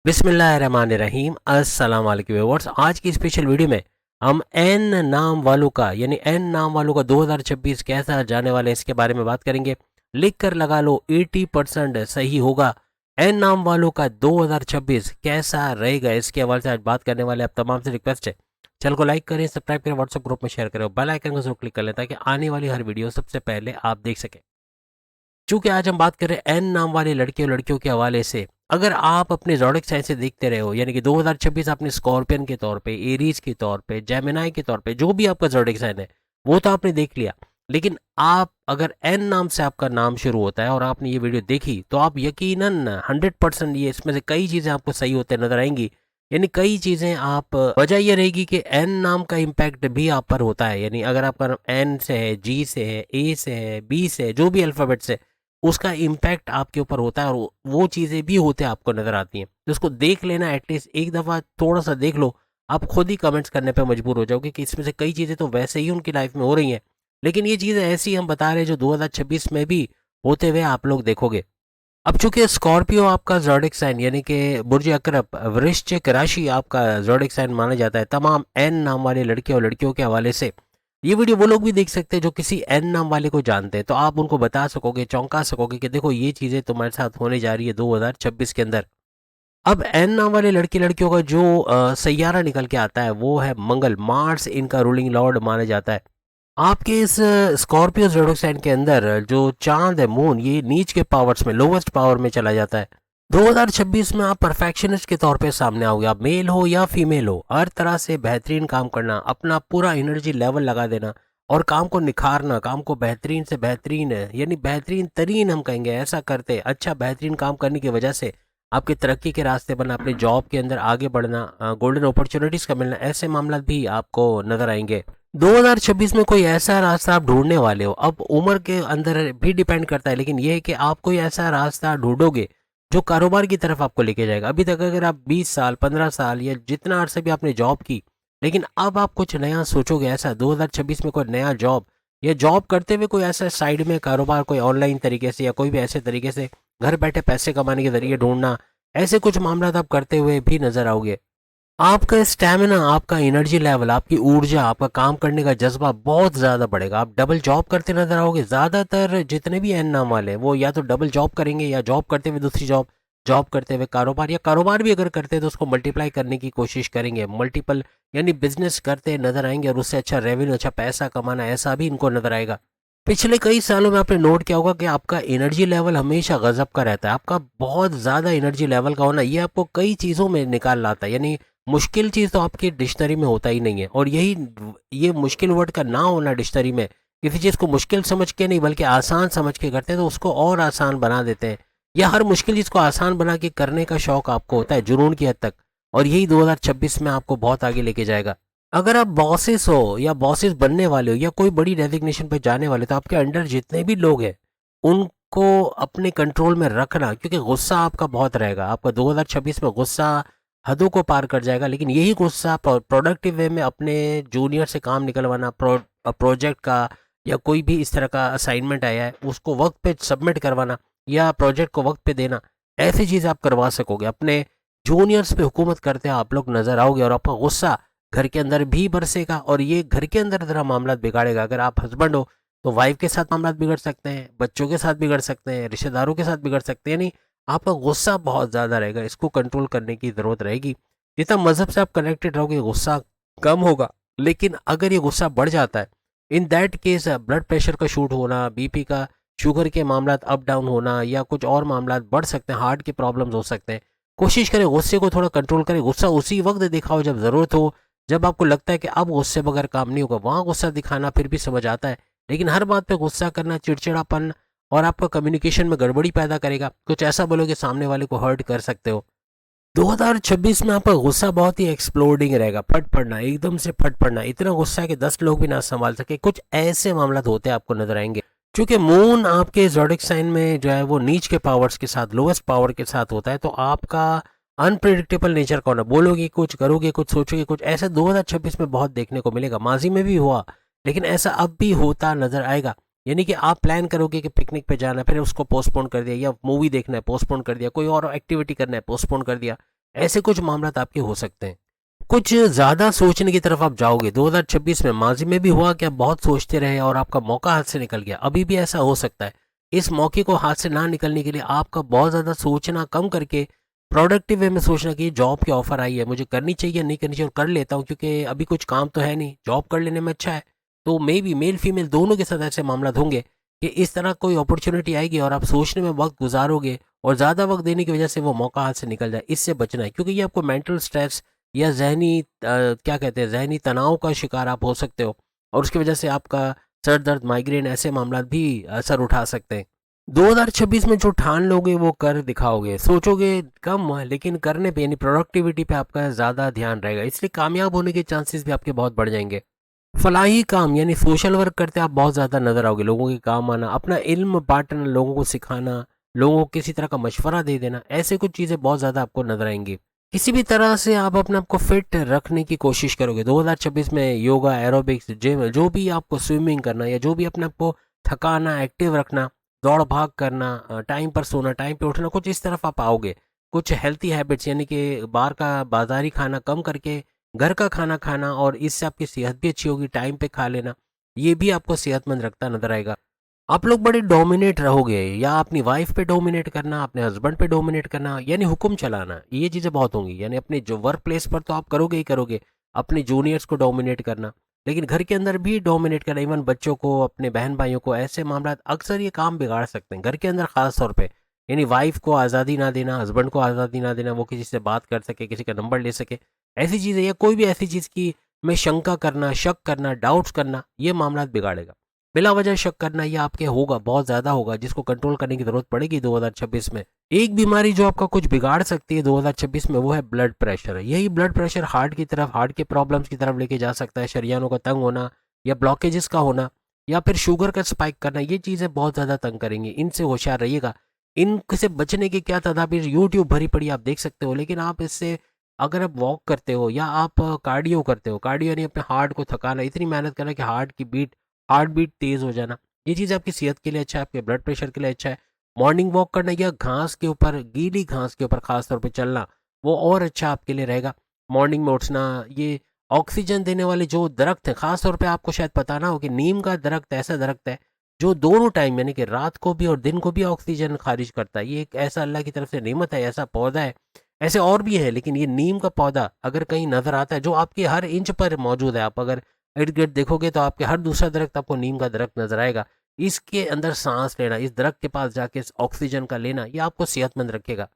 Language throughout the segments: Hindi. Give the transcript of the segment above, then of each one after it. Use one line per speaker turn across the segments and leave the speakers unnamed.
बिस्मिल्लाहिर्रहमानिर्रहीम अस्सलाम वालेकुम व्यूअर्स। आज की स्पेशल वीडियो में हम एन नाम वालों का एन नाम वालों का 2026 कैसा जाने वाला है इसके बारे में बात करेंगे। लिख कर लगा लो 80% सही होगा। एन नाम वालों का 2026 कैसा रहेगा इसके हवाले से आज बात करने वाले। आप तमाम से रिक्वेस्ट है, चैनल को लाइक करें, सब्सक्राइब करें, व्हाट्सएप ग्रुप में शेयर करें, बेल आइकन को जरूर क्लिक कर लें ताकि आने वाली हर वीडियो सबसे पहले आप देख सकें। चूंकि आज हम बात कर रहे हैं एन नाम वाले लड़के और लड़कियों के हवाले से, अगर आप अपने ज़ोडिएक साइन से देखते रहे हो, यानी कि 2026 आपने स्कॉर्पियन के तौर पे, एरीज के तौर पे, जेमिनाई के तौर पे, जो भी आपका ज़ोडिएक साइन है वो तो आपने देख लिया। लेकिन आप अगर एन नाम से आपका नाम शुरू होता है और आपने ये वीडियो देखी तो आप यकीनन 100% ये इसमें से कई चीज़ें आपको सही होते नजर आएंगी। यानी कई चीज़ें आप, वजह ये रहेगी कि एन नाम का इम्पैक्ट भी आप पर होता है। यानी अगर आपका एन से है, जी से है, ए से है, बी से है, जो भी अल्फ़ाबेट से, उसका इम्पैक्ट आपके ऊपर होता है और वो चीज़ें भी होते हैं आपको नज़र आती हैं। तो उसको देख लेना, एटलीस्ट एक दफ़ा थोड़ा सा देख लो। आप खुद ही कमेंट्स करने पे मजबूर हो जाओगे कि इसमें से कई चीज़ें तो वैसे ही उनकी लाइफ में हो रही हैं, लेकिन ये चीज़ें ऐसी हम बता रहे हैं जो 2026 में भी होते हुए आप लोग देखोगे। अब चूंकि स्कॉर्पियो आपका ज़ोडिएक साइन, यानी कि बुर्ज अकरब, वृश्चिक राशि आपका ज़ोडिएक साइन माना जाता है तमाम एन नाम वाले लड़के और लड़कियों के हवाले से। ये वीडियो वो लोग भी देख सकते हैं जो किसी एन नाम वाले को जानते हैं, तो आप उनको बता सकोगे, चौंका सकोगे कि देखो ये चीज़ें तुम्हारे साथ होने जा रही है 2026 के अंदर। अब एन नाम वाले लड़के लड़कियों का जो सैयारा निकल के आता है वो है मंगल। मार्स इनका रूलिंग लॉर्ड माना जाता है। आपके इस स्कॉर्पियो ज़ोडिएक साइन के अंदर जो चांद है, मून, ये नीच के पावर्स में, लोवेस्ट पावर में चला जाता है। 2026 में आप परफेक्शनिस्ट के तौर पे सामने आओगे। आप मेल हो या फीमेल हो, हर तरह से बेहतरीन काम करना, अपना पूरा एनर्जी लेवल लगा देना और काम को निखारना, काम को बेहतरीन से बेहतरीन है, यानी बेहतरीन तरीन हम कहेंगे ऐसा करते, अच्छा बेहतरीन काम करने की वजह से आपकी तरक्की के रास्ते बनना, अपने जॉब के अंदर आगे बढ़ना, गोल्डन अपॉर्चुनिटीज का मिलना, ऐसे मामला भी आपको नजर आएंगे। 2026 में कोई ऐसा रास्ता आप ढूंढने वाले हो। अब उम्र के अंदर भी डिपेंड करता है, लेकिन यह है कि आप कोई ऐसा रास्ता ढूंढोगे जो कारोबार की तरफ आपको लेके जाएगा। अभी तक अगर आप 20 साल, 15 साल या जितना अरसे भी आपने जॉब की, लेकिन अब आप कुछ नया सोचोगे, ऐसा 2026 में कोई नया जॉब या जॉब करते हुए कोई ऐसा साइड में कारोबार, कोई ऑनलाइन तरीके से या कोई भी ऐसे तरीके से घर बैठे पैसे कमाने के जरिए ढूंढना, ऐसे कुछ मामला आप करते हुए भी नजर आओगे। आपका स्टैमिना, आपका एनर्जी लेवल, आपकी ऊर्जा, आपका काम करने का जज्बा बहुत ज़्यादा बढ़ेगा। आप डबल जॉब करते नजर आओगे। ज़्यादातर जितने भी एन नाम वाले हैं वो या तो डबल जॉब करेंगे या जॉब करते हुए दूसरी जॉब, जॉब करते हुए कारोबार, या कारोबार भी अगर करते हैं तो उसको मल्टीप्लाई करने की कोशिश करेंगे। मल्टीपल यानी बिजनेस करते नजर आएंगे और उससे अच्छा रेवेन्यू, अच्छा पैसा कमाना, ऐसा भी इनको नजर आएगा। पिछले कई सालों में आपने नोट किया होगा कि आपका एनर्जी लेवल हमेशा गजब का रहता है। आपका बहुत ज़्यादा एनर्जी लेवल का होना ये आपको कई चीज़ों में निकाल लाता है। यानी मुश्किल चीज़ तो आपकी डिक्शनरी में होता ही नहीं है, और यही ये मुश्किल वर्ड का ना होना डिक्शनरी में, किसी चीज़ को मुश्किल समझ के नहीं बल्कि आसान समझ के करते हैं तो उसको और आसान बना देते हैं, या हर मुश्किल चीज़ को आसान बना के करने का शौक आपको होता है जुनून की हद तक, और यही 2026 में आपको बहुत आगे लेके जाएगा। अगर आप बॉसेस हो या बॉसेस बनने वाले हो या कोई बड़ी डेजिग्नेशन पे जाने वाले, तो आपके अंडर जितने भी लोग हैं उनको अपने कंट्रोल में रखना, क्योंकि गुस्सा आपका बहुत रहेगा। आपका 2026 में गुस्सा हदों को पार कर जाएगा, लेकिन यही गुस्सा प्रोडक्टिव वे में अपने जूनियर से काम निकलवाना, प्रोजेक्ट का या कोई भी इस तरह का असाइनमेंट आया है उसको वक्त पे सबमिट करवाना या प्रोजेक्ट को वक्त पे देना, ऐसी चीज़ आप करवा सकोगे। अपने जूनियर्स पे हुकूमत करते आप लोग नजर आओगे और आपका गुस्सा घर के अंदर भी बरसेगा, और ये घर के अंदर जरा मामला बिगाड़ेगा। अगर आप हस्बैंड हो तो वाइफ के साथ मामला बिगड़ सकते हैं, बच्चों के साथ बिगड़ सकते हैं, रिश्तेदारों के साथ बिगड़ सकते हैं। यानी आपका गुस्सा बहुत ज़्यादा रहेगा, इसको कंट्रोल करने की ज़रूरत रहेगी। जितना मज़हब से आप कनेक्टेड रहोगे गुस्सा कम होगा, लेकिन अगर ये गुस्सा बढ़ जाता है, in that case blood pressure का शूट होना, बीपी का, शुगर के मामला अप डाउन होना या कुछ और मामला बढ़ सकते हैं, हार्ट के प्रॉब्लम्स हो सकते हैं। कोशिश करें गुस्से को थोड़ा कंट्रोल करें। गुस्सा उसी वक्त दिखाओ जब ज़रूरत हो, जब आपको लगता है कि अब गुस्से बगैर काम नहीं होगा, वहाँ गुस्सा दिखाना फिर भी समझ आता है। लेकिन हर बात पे गुस्सा करना चिड़चिड़ापन और आपका कम्युनिकेशन में गड़बड़ी पैदा करेगा। कुछ ऐसा बोलो कि सामने वाले को हर्ट कर सकते हो। 2026 में आपका गुस्सा बहुत ही एक्सप्लोडिंग रहेगा, फट पड़ना, एकदम से फट पड़ना, इतना गुस्सा है कि 10 लोग भी ना संभाल सके। कुछ ऐसे मामला होते आपको नजर आएंगे। क्योंकि मून आपके ज़ोडिएक साइन में जो है वो नीच के पावर्स के साथ, लोएस्ट पावर के साथ होता है, तो आपका अनप्रिडिक्टेबल नेचर का होना, बोलोगे कुछ, करोगे कुछ, सोचोगे कुछ, ऐसा 2026 में बहुत देखने को मिलेगा। माजी में भी हुआ, लेकिन ऐसा अब भी होता नजर आएगा। यानी कि आप प्लान करोगे कि पिकनिक पे जाना है, फिर उसको पोस्टपोन कर दिया, या मूवी देखना है पोस्टपोन कर दिया, कोई और एक्टिविटी करना है पोस्टपोन कर दिया, ऐसे कुछ मामला आपके हो सकते हैं। कुछ ज़्यादा सोचने की तरफ आप जाओगे 2026 में। माजी में भी हुआ कि आप बहुत सोचते रहे और आपका मौका हाथ से निकल गया, अभी भी ऐसा हो सकता है। इस मौके को हाथ से ना निकलने के लिए आपका बहुत ज़्यादा सोचना कम करके प्रोडक्टिव वे में सोचना कि जॉब की ऑफ़र आई है, मुझे करनी चाहिए नहीं करनी चाहिए, और कर लेता हूँ क्योंकि अभी कुछ काम तो है नहीं, जॉब कर लेने में अच्छा है। तो मे बी मेल फीमेल दोनों के साथ ऐसे मामला होंगे कि इस तरह कोई अपॉर्चुनिटी आएगी और आप सोचने में वक्त गुजारोगे और ज़्यादा वक्त देने की वजह से वो मौका हाथ से निकल जाए। इससे बचना है क्योंकि ये आपको मेंटल स्ट्रेस या ज़हनी क्या कहते हैं, ज़हनी तनाव का शिकार आप हो सकते हो और उसकी वजह से आपका सर दर्द, माइग्रेन ऐसे मामला भी असर उठा सकते हैं। 2026 में जो ठान लोगे वो कर दिखाओगे, सोचोगे कम लेकिन करने पे यानी प्रोडक्टिविटी पे आपका ज़्यादा ध्यान रहेगा, इसलिए कामयाब होने के चांसेस भी आपके बहुत बढ़ जाएंगे। फलाही काम यानी सोशल वर्क करते आप बहुत ज़्यादा नज़र आओगे, लोगों के काम आना, अपना इल्म बांटना, लोगों को सिखाना, लोगों को किसी तरह का मशवरा दे देना, ऐसे कुछ चीज़ें बहुत ज़्यादा आपको नजर आएंगी। किसी भी तरह से आप अपने आप को फिट रखने की कोशिश करोगे 2026 में। योगा, एरोबिक्स, जिम, जो भी आपको स्विमिंग करना या जो भी अपने आप को थकाना, एक्टिव रखना, दौड़ भाग करना, टाइम पर सोना, टाइम पे उठना, कुछ इस तरफ आप आओगे। कुछ हेल्थी हैबिट्स यानी कि बाहर का बाजारी खाना कम करके घर का खाना खाना, और इससे आपकी सेहत भी अच्छी होगी, टाइम पे खा लेना, ये भी आपको सेहतमंद रखता नजर आएगा। आप लोग बड़े डोमिनेट रहोगे, या अपनी वाइफ पे डोमिनेट करना, अपने हस्बैंड पे डोमिनेट करना, यानी हुक्म चलाना, ये चीज़ें बहुत होंगी। यानी अपने जो वर्क प्लेस पर तो आप करोगे ही करोगे, अपने जूनियर्स को डोमिनेट करना, लेकिन घर के अंदर भी डोमिनेट करना, इवन बच्चों को, अपने बहन भाइयों को, ऐसे मामला अक्सर ये काम बिगाड़ सकते हैं घर के अंदर खास तौर पे। यानी वाइफ को आज़ादी ना देना, हस्बैंड को आज़ादी ना देना, वो किसी से बात कर सके, किसी का नंबर ले सके, ऐसी चीज़ें, या कोई भी ऐसी चीज़ की में शंका करना, शक करना, डाउट्स करना, ये मामला बिगाड़ेगा। बिला वजह शक करना ये आपके होगा, बहुत ज़्यादा होगा, जिसको कंट्रोल करने की ज़रूरत पड़ेगी 2026 में। एक बीमारी जो आपका कुछ बिगाड़ सकती है 2026 में, वो है ब्लड प्रेशर। यही ब्लड प्रेशर हार्ट की तरफ, हार्ट के प्रॉब्लम्स की तरफ लेके जा सकता है, शरियानों का तंग होना या ब्लॉकेजेस का होना, या फिर शुगर का स्पाइक करना, ये चीज़ें बहुत ज़्यादा तंग करेंगी, इनसे होशियार रहिएगा। इनसे बचने की क्या तदाबीर यूट्यूब भरी पड़ी आप देख सकते हो, लेकिन आप इससे, अगर आप वॉक करते हो या आप कार्डियो करते हो, कार्डियो यानी अपने हार्ट को थकाना, इतनी मेहनत करना कि हार्ट बीट तेज हो जाना, ये चीज़ आपकी सेहत के लिए अच्छा है, आपके ब्लड प्रेशर के लिए अच्छा है। मॉर्निंग वॉक करना या घास के ऊपर, गीली घास के ऊपर खास तौर पे चलना, वो और अच्छा आपके लिए रहेगा। मॉर्निंग में उठना, ये ऑक्सीजन देने वाले जो दरख्त हैं, खास तौर पे आपको शायद पता ना हो कि नीम का दरख्त ऐसा दरख्त है जो दोनों टाइम यानी कि रात को भी और दिन को भी ऑक्सीजन खारिज करता है। ये एक ऐसा अल्लाह की तरफ से नेमत है, ऐसा पौधा है। ऐसे और भी है, लेकिन ये नीम का पौधा अगर कहीं नजर आता है, जो आपके हर इंच पर मौजूद है, आप अगर इर्द गिर्द देखोगे तो आपके हर दूसरा दरख्त आपको नीम का दरख्त नजर आएगा। इसके अंदर सांस लेना, इस दरख्त के पास जाके इस ऑक्सीजन का लेना, ये आपको सेहतमंद रखेगा।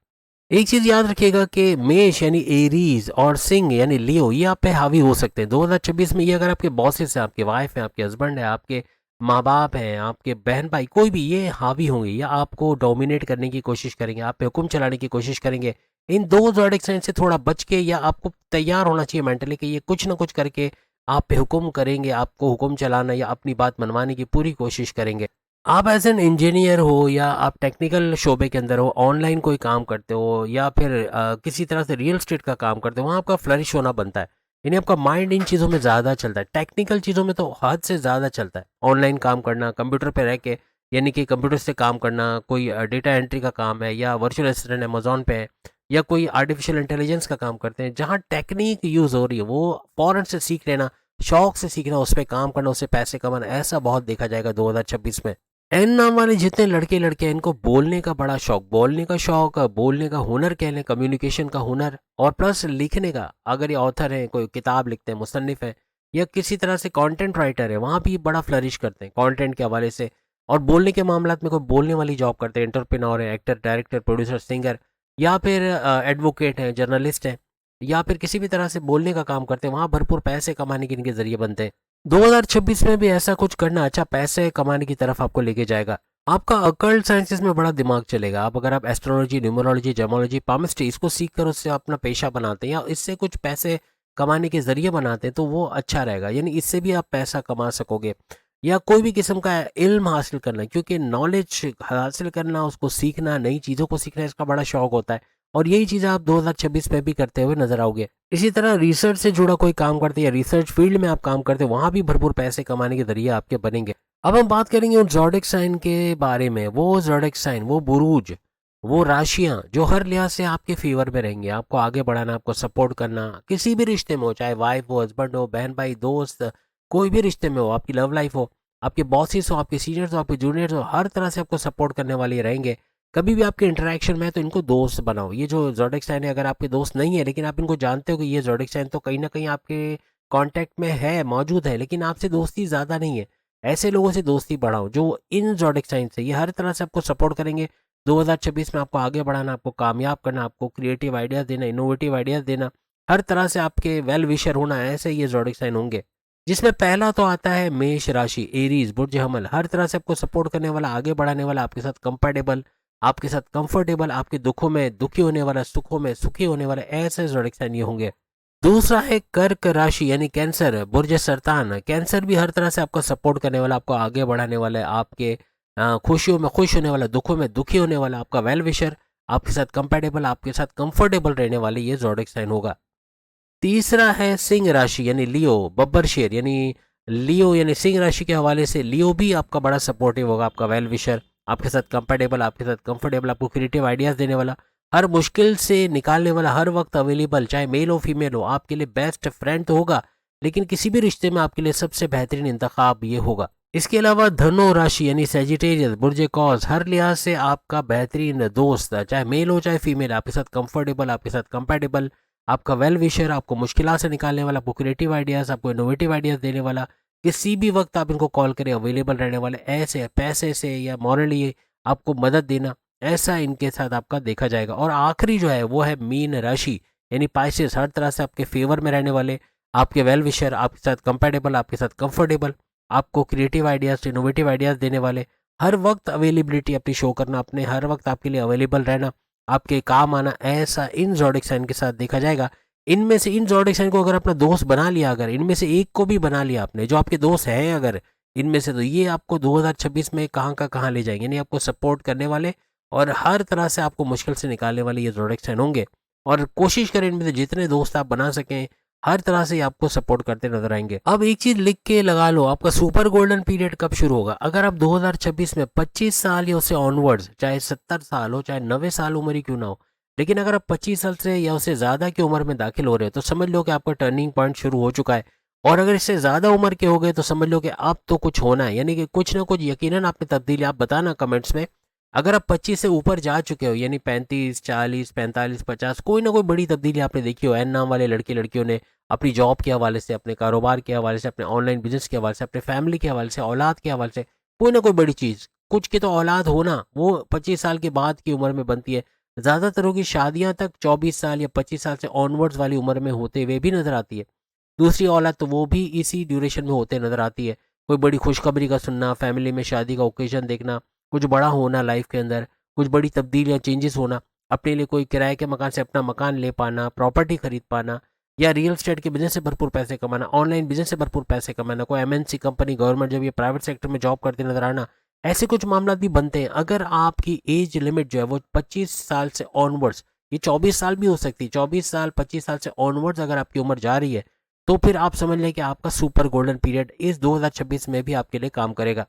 एक चीज याद रखिएगा कि मेष यानी एरीज और सिंह यानी लियो, ये आप पे हावी हो सकते हैं 2026 में। ये अगर आपके बॉसेस हैं, आपके वाइफ हैं, आपके हस्बैंड है, आपके माँ बाप हैं, आपके बहन भाई, कोई भी, ये हावी होंगे या आपको डोमिनेट करने की कोशिश करेंगे, आप पे हुक्म चलाने की कोशिश करेंगे। इन दो ज़ोडिएक साइन से थोड़ा बच के, या आपको तैयार होना चाहिए मेंटली कि ये कुछ ना कुछ करके आप पे हुक्म करेंगे, आपको हुक्म चलाना या अपनी बात मनवाने की पूरी कोशिश करेंगे। आप एज एन इंजीनियर हो या आप टेक्निकल शोबे के अंदर हो, ऑनलाइन कोई काम करते हो, या फिर किसी तरह से रियल स्टेट का काम करते हो, वहाँ आपका फ्लरिश होना बनता है। यानी आपका माइंड इन चीज़ों में ज़्यादा चलता है, टेक्निकल चीज़ों में तो हद से ज़्यादा चलता है। ऑनलाइन काम करना, कंप्यूटर पे रह के, यानी कि कंप्यूटर से काम करना, कोई डेटा एंट्री का काम है, या वर्चुअल असिस्टेंट अमेजोन पे है, या कोई आर्टिफिशियल इंटेलिजेंस का काम करते हैं, जहाँ टेक्निक यूज़ हो रही है, वो फ़ौरन से सीख लेना, शौक से सीखना, उस पर काम करना, उससे पैसे कमाना, ऐसा बहुत देखा जाएगा 2026 में। एन नाम वाले जितने लड़के लड़के हैं, इनको बोलने का बड़ा शौक, बोलने का शौक, बोलने का हुनर कह लें, कम्युनिकेशन का हुनर, और प्लस लिखने का। अगर ये ऑथर हैं, कोई किताब लिखते हैं, मुसन्निफ है, या किसी तरह से कंटेंट राइटर है, वहाँ भी बड़ा फ्लरिश करते हैं कंटेंट के हवाले से। और बोलने के मामला में कोई बोलने वाली जॉब करते हैं, एंटरप्रेन्योर है, एक्टर, डायरेक्टर, प्रोड्यूसर, सिंगर, या फिर एडवोकेट हैं, जर्नलिस्ट हैं, या फिर किसी भी तरह से बोलने का काम करते हैं, वहाँ भरपूर पैसे कमाने के इनके जरिए बनते हैं। 2026 में भी ऐसा कुछ करना अच्छा पैसे कमाने की तरफ आपको लेके जाएगा। आपका अकल्ट साइंसेस में बड़ा दिमाग चलेगा। आप अगर आप एस्ट्रोलॉजी, न्यूमरोलॉजी, जेमोलॉजी, पामिस्ट्री, इसको सीख कर उससे अपना पेशा बनाते हैं या इससे कुछ पैसे कमाने के जरिए बनाते हैं, तो वो अच्छा रहेगा। यानी इससे भी आप पैसा कमा सकोगे। या कोई भी किस्म का इल्म हासिल करना, क्योंकि नॉलेज हासिल करना, उसको सीखना, नई चीज़ों को सीखना, इसका बड़ा शौक होता है। और यही चीज़ आप 2026 में भी करते हुए नजर आओगे। इसी तरह रिसर्च से जुड़ा कोई काम करते हैं या रिसर्च फील्ड में आप काम करते हैं, वहाँ भी भरपूर पैसे कमाने के जरिए आपके बनेंगे। अब हम बात करेंगे उन ज़ोडिएक साइन के बारे में। वो ज़ोडिएक साइन, वो बुरूज वो राशियां जो हर लिहाज से आपके फेवर में रहेंगी, आपको आगे बढ़ाना, आपको सपोर्ट करना, किसी भी रिश्ते में हो, चाहे वाइफ हो, हस्बैंड हो, बहन भाई, दोस्त, कोई भी रिश्ते में हो, आपकी लव लाइफ हो, आपके बॉसेस हो, आपके सीनियर्स हो, आपके जूनियर्स हो, हर तरह से आपको सपोर्ट करने वाले ये रहेंगे। कभी भी आपके इंटरेक्शन में है तो इनको दोस्त बनाओ। ये जो ज़ोडिएक साइन है, अगर आपके दोस्त नहीं है लेकिन आप इनको जानते हो कि ये ज़ोडिएक साइन तो कहीं ना कहीं आपके कांटेक्ट में है, मौजूद है, लेकिन आपसे दोस्ती ज़्यादा नहीं है, ऐसे लोगों से दोस्ती बढ़ाओ जो इन ज़ोडिएक साइन से ये हर तरह से आपको सपोर्ट करेंगे। 2026 में आपको आगे बढ़ाना, आपको कामयाब करना, आपको क्रिएटिव आइडियाज़ देना, इनोवेटिव आइडियाज़ देना, हर तरह से आपके वेल विशर होना, ऐसे ये ज़ोडिएक साइन होंगे। जिसमें पहला तो आता है मेष राशि, एरीज, बुर्ज हमल, हर तरह से आपको सपोर्ट करने वाला, आगे बढ़ाने वाला, आपके साथ कंफर्टेबल, आपके साथ कंफर्टेबल, आपके दुखों में दुखी होने वाला, सुखों में सुखी होने वाला, ऐसे ज़ोडिएक साइन ये होंगे। दूसरा है कर्क राशि यानी कैंसर, बुर्ज सरतान, कैंसर भी हर तरह से आपको सपोर्ट करने वाला, आपको आगे बढ़ाने वाला है, आपके खुशियों में खुश होने वाला, दुखों में दुखी होने वाला, आपका वेल विशर, आपके साथ कंपेटेबल, आपके साथ कंफर्टेबल रहने वाले ये ज़ोडिएक साइन होगा। तीसरा है सिंह राशि यानी लियो, बब्बर शेर यानी लियो, यानी सिंह राशि के हवाले से लियो भी आपका बड़ा सपोर्टिव होगा, आपका वेल विशर, आपके साथ कंपेटेबल, आपके साथ कंफर्टेबल, आपको क्रिएटिव आइडियाज़ देने वाला, हर मुश्किल से निकालने वाला, हर वक्त अवेलेबल, चाहे मेल हो फीमेल हो, आपके लिए बेस्ट फ्रेंड तो होगा, लेकिन किसी भी रिश्ते में आपके लिए सबसे बेहतरीन इंतखाब ये होगा। इसके अलावा धनु राशि यानी सेजिटेरियस, बुर्ज कॉस, हर लिहाज से आपका बेहतरीन दोस्त, चाहे मेल हो चाहे फीमेल, आपके साथ कंफर्टेबल, आपके साथ कंपेटेबल, आपका वेल विशर, आपको मुश्किलों से निकालने वाला, आपको क्रिएटिव आइडियाज़, आपको इनोवेटिव आइडियाज़ देने वाला, किसी भी वक्त आप इनको कॉल करें अवेलेबल रहने वाले, ऐसे पैसे से या मॉरली आपको मदद देना, ऐसा इनके साथ आपका देखा जाएगा। और आखिरी जो है वो है मीन राशि यानी पाइसेस, हर तरह से आपके फेवर में रहने वाले, आपके वेल विशर, आपके साथ कंपेटेबल, आपके साथ कंफर्टेबल, आपको क्रिएटिव आइडियाज़, इनोवेटिव आइडियाज़ देने वाले, हर वक्त अवेलेबिलिटी अपनी शो करना, अपने हर वक्त आपके लिए अवेलेबल रहना, आपके काम आना, ऐसा इन ज़ोडिएक साइन के साथ देखा जाएगा। इनमें से इन ज़ोडिएक साइन को अगर अपना दोस्त बना लिया, अगर इनमें से एक को भी बना लिया आपने, जो आपके दोस्त हैं अगर इनमें से, तो ये आपको 2026 में कहाँ का कहाँ ले जाएंगे, यानी आपको सपोर्ट करने वाले और हर तरह से आपको मुश्किल से निकालने वाले ये ज़ोडिएक साइन होंगे। और कोशिश करें इनमें से जितने दोस्त आप बना सकें, हर तरह से ये आपको सपोर्ट करते नजर आएंगे। अब एक चीज लिख के लगा लो, आपका सुपर गोल्डन पीरियड कब शुरू होगा। अगर आप 2026 में 25 साल या उससे ऑनवर्ड्स, चाहे 70 साल हो चाहे 90 साल उम्र ही क्यों ना हो, लेकिन अगर आप 25 साल से या उससे ज़्यादा की उम्र में दाखिल हो रहे हो तो समझ लो कि आपका टर्निंग पॉइंट शुरू हो चुका है। और अगर इससे ज़्यादा उम्र के हो गए तो समझ लो कि अब तो कुछ होना है, यानी कि कुछ ना कुछ यकीनन आप में तब्दीली, आप बताना कमेंट्स में। अगर आप 25 से ऊपर जा चुके हो, यानी 35, 40, 45, 50, कोई ना कोई बड़ी तब्दीली आपने देखी हो, एन नाम वाले लड़के लड़कियों ने अपनी जॉब के हवाले से, अपने कारोबार के हवाले से, अपने ऑनलाइन बिजनेस के हवाले से, अपने फैमिली के हवाले से, औलाद के हवाले से, कोई ना कोई बड़ी चीज़, कुछ की तो औलाद होना वो 25 साल के बाद की उम्र में बनती है। ज़्यादातरों की शादियां तक 24 साल या 25 साल से ऑनवर्ड्स वाली उम्र में होते हुए भी नजर आती है। दूसरी औलाद तो वो भी इसी ड्यूरेशन में होते नजर आती है। कोई बड़ी खुशखबरी का सुनना, फैमिली में शादी का ओकेजन देखना, कुछ बड़ा होना लाइफ के अंदर, कुछ बड़ी तब्दीलियाँ, चेंजेस होना, अपने लिए कोई किराए के मकान से अपना मकान ले पाना, प्रॉपर्टी खरीद पाना, या रियल एस्टेट के बिजनेस से भरपूर पैसे कमाना, ऑनलाइन बिजनेस से भरपूर पैसे कमाना, कोई एमएनसी कंपनी, गवर्नमेंट जब ये प्राइवेट सेक्टर में जॉब करते नजर आना, ऐसे कुछ मामला भी बनते हैं। अगर आपकी एज लिमिट जो है वो 25 साल से ऑनवर्ड्स, ये 24 साल भी हो सकती है, 24 साल 25 साल से ऑनवर्ड्स अगर आपकी उम्र जा रही है, तो फिर आप समझ लें कि आपका सुपर गोल्डन पीरियड इस 2026 में भी आपके लिए काम करेगा।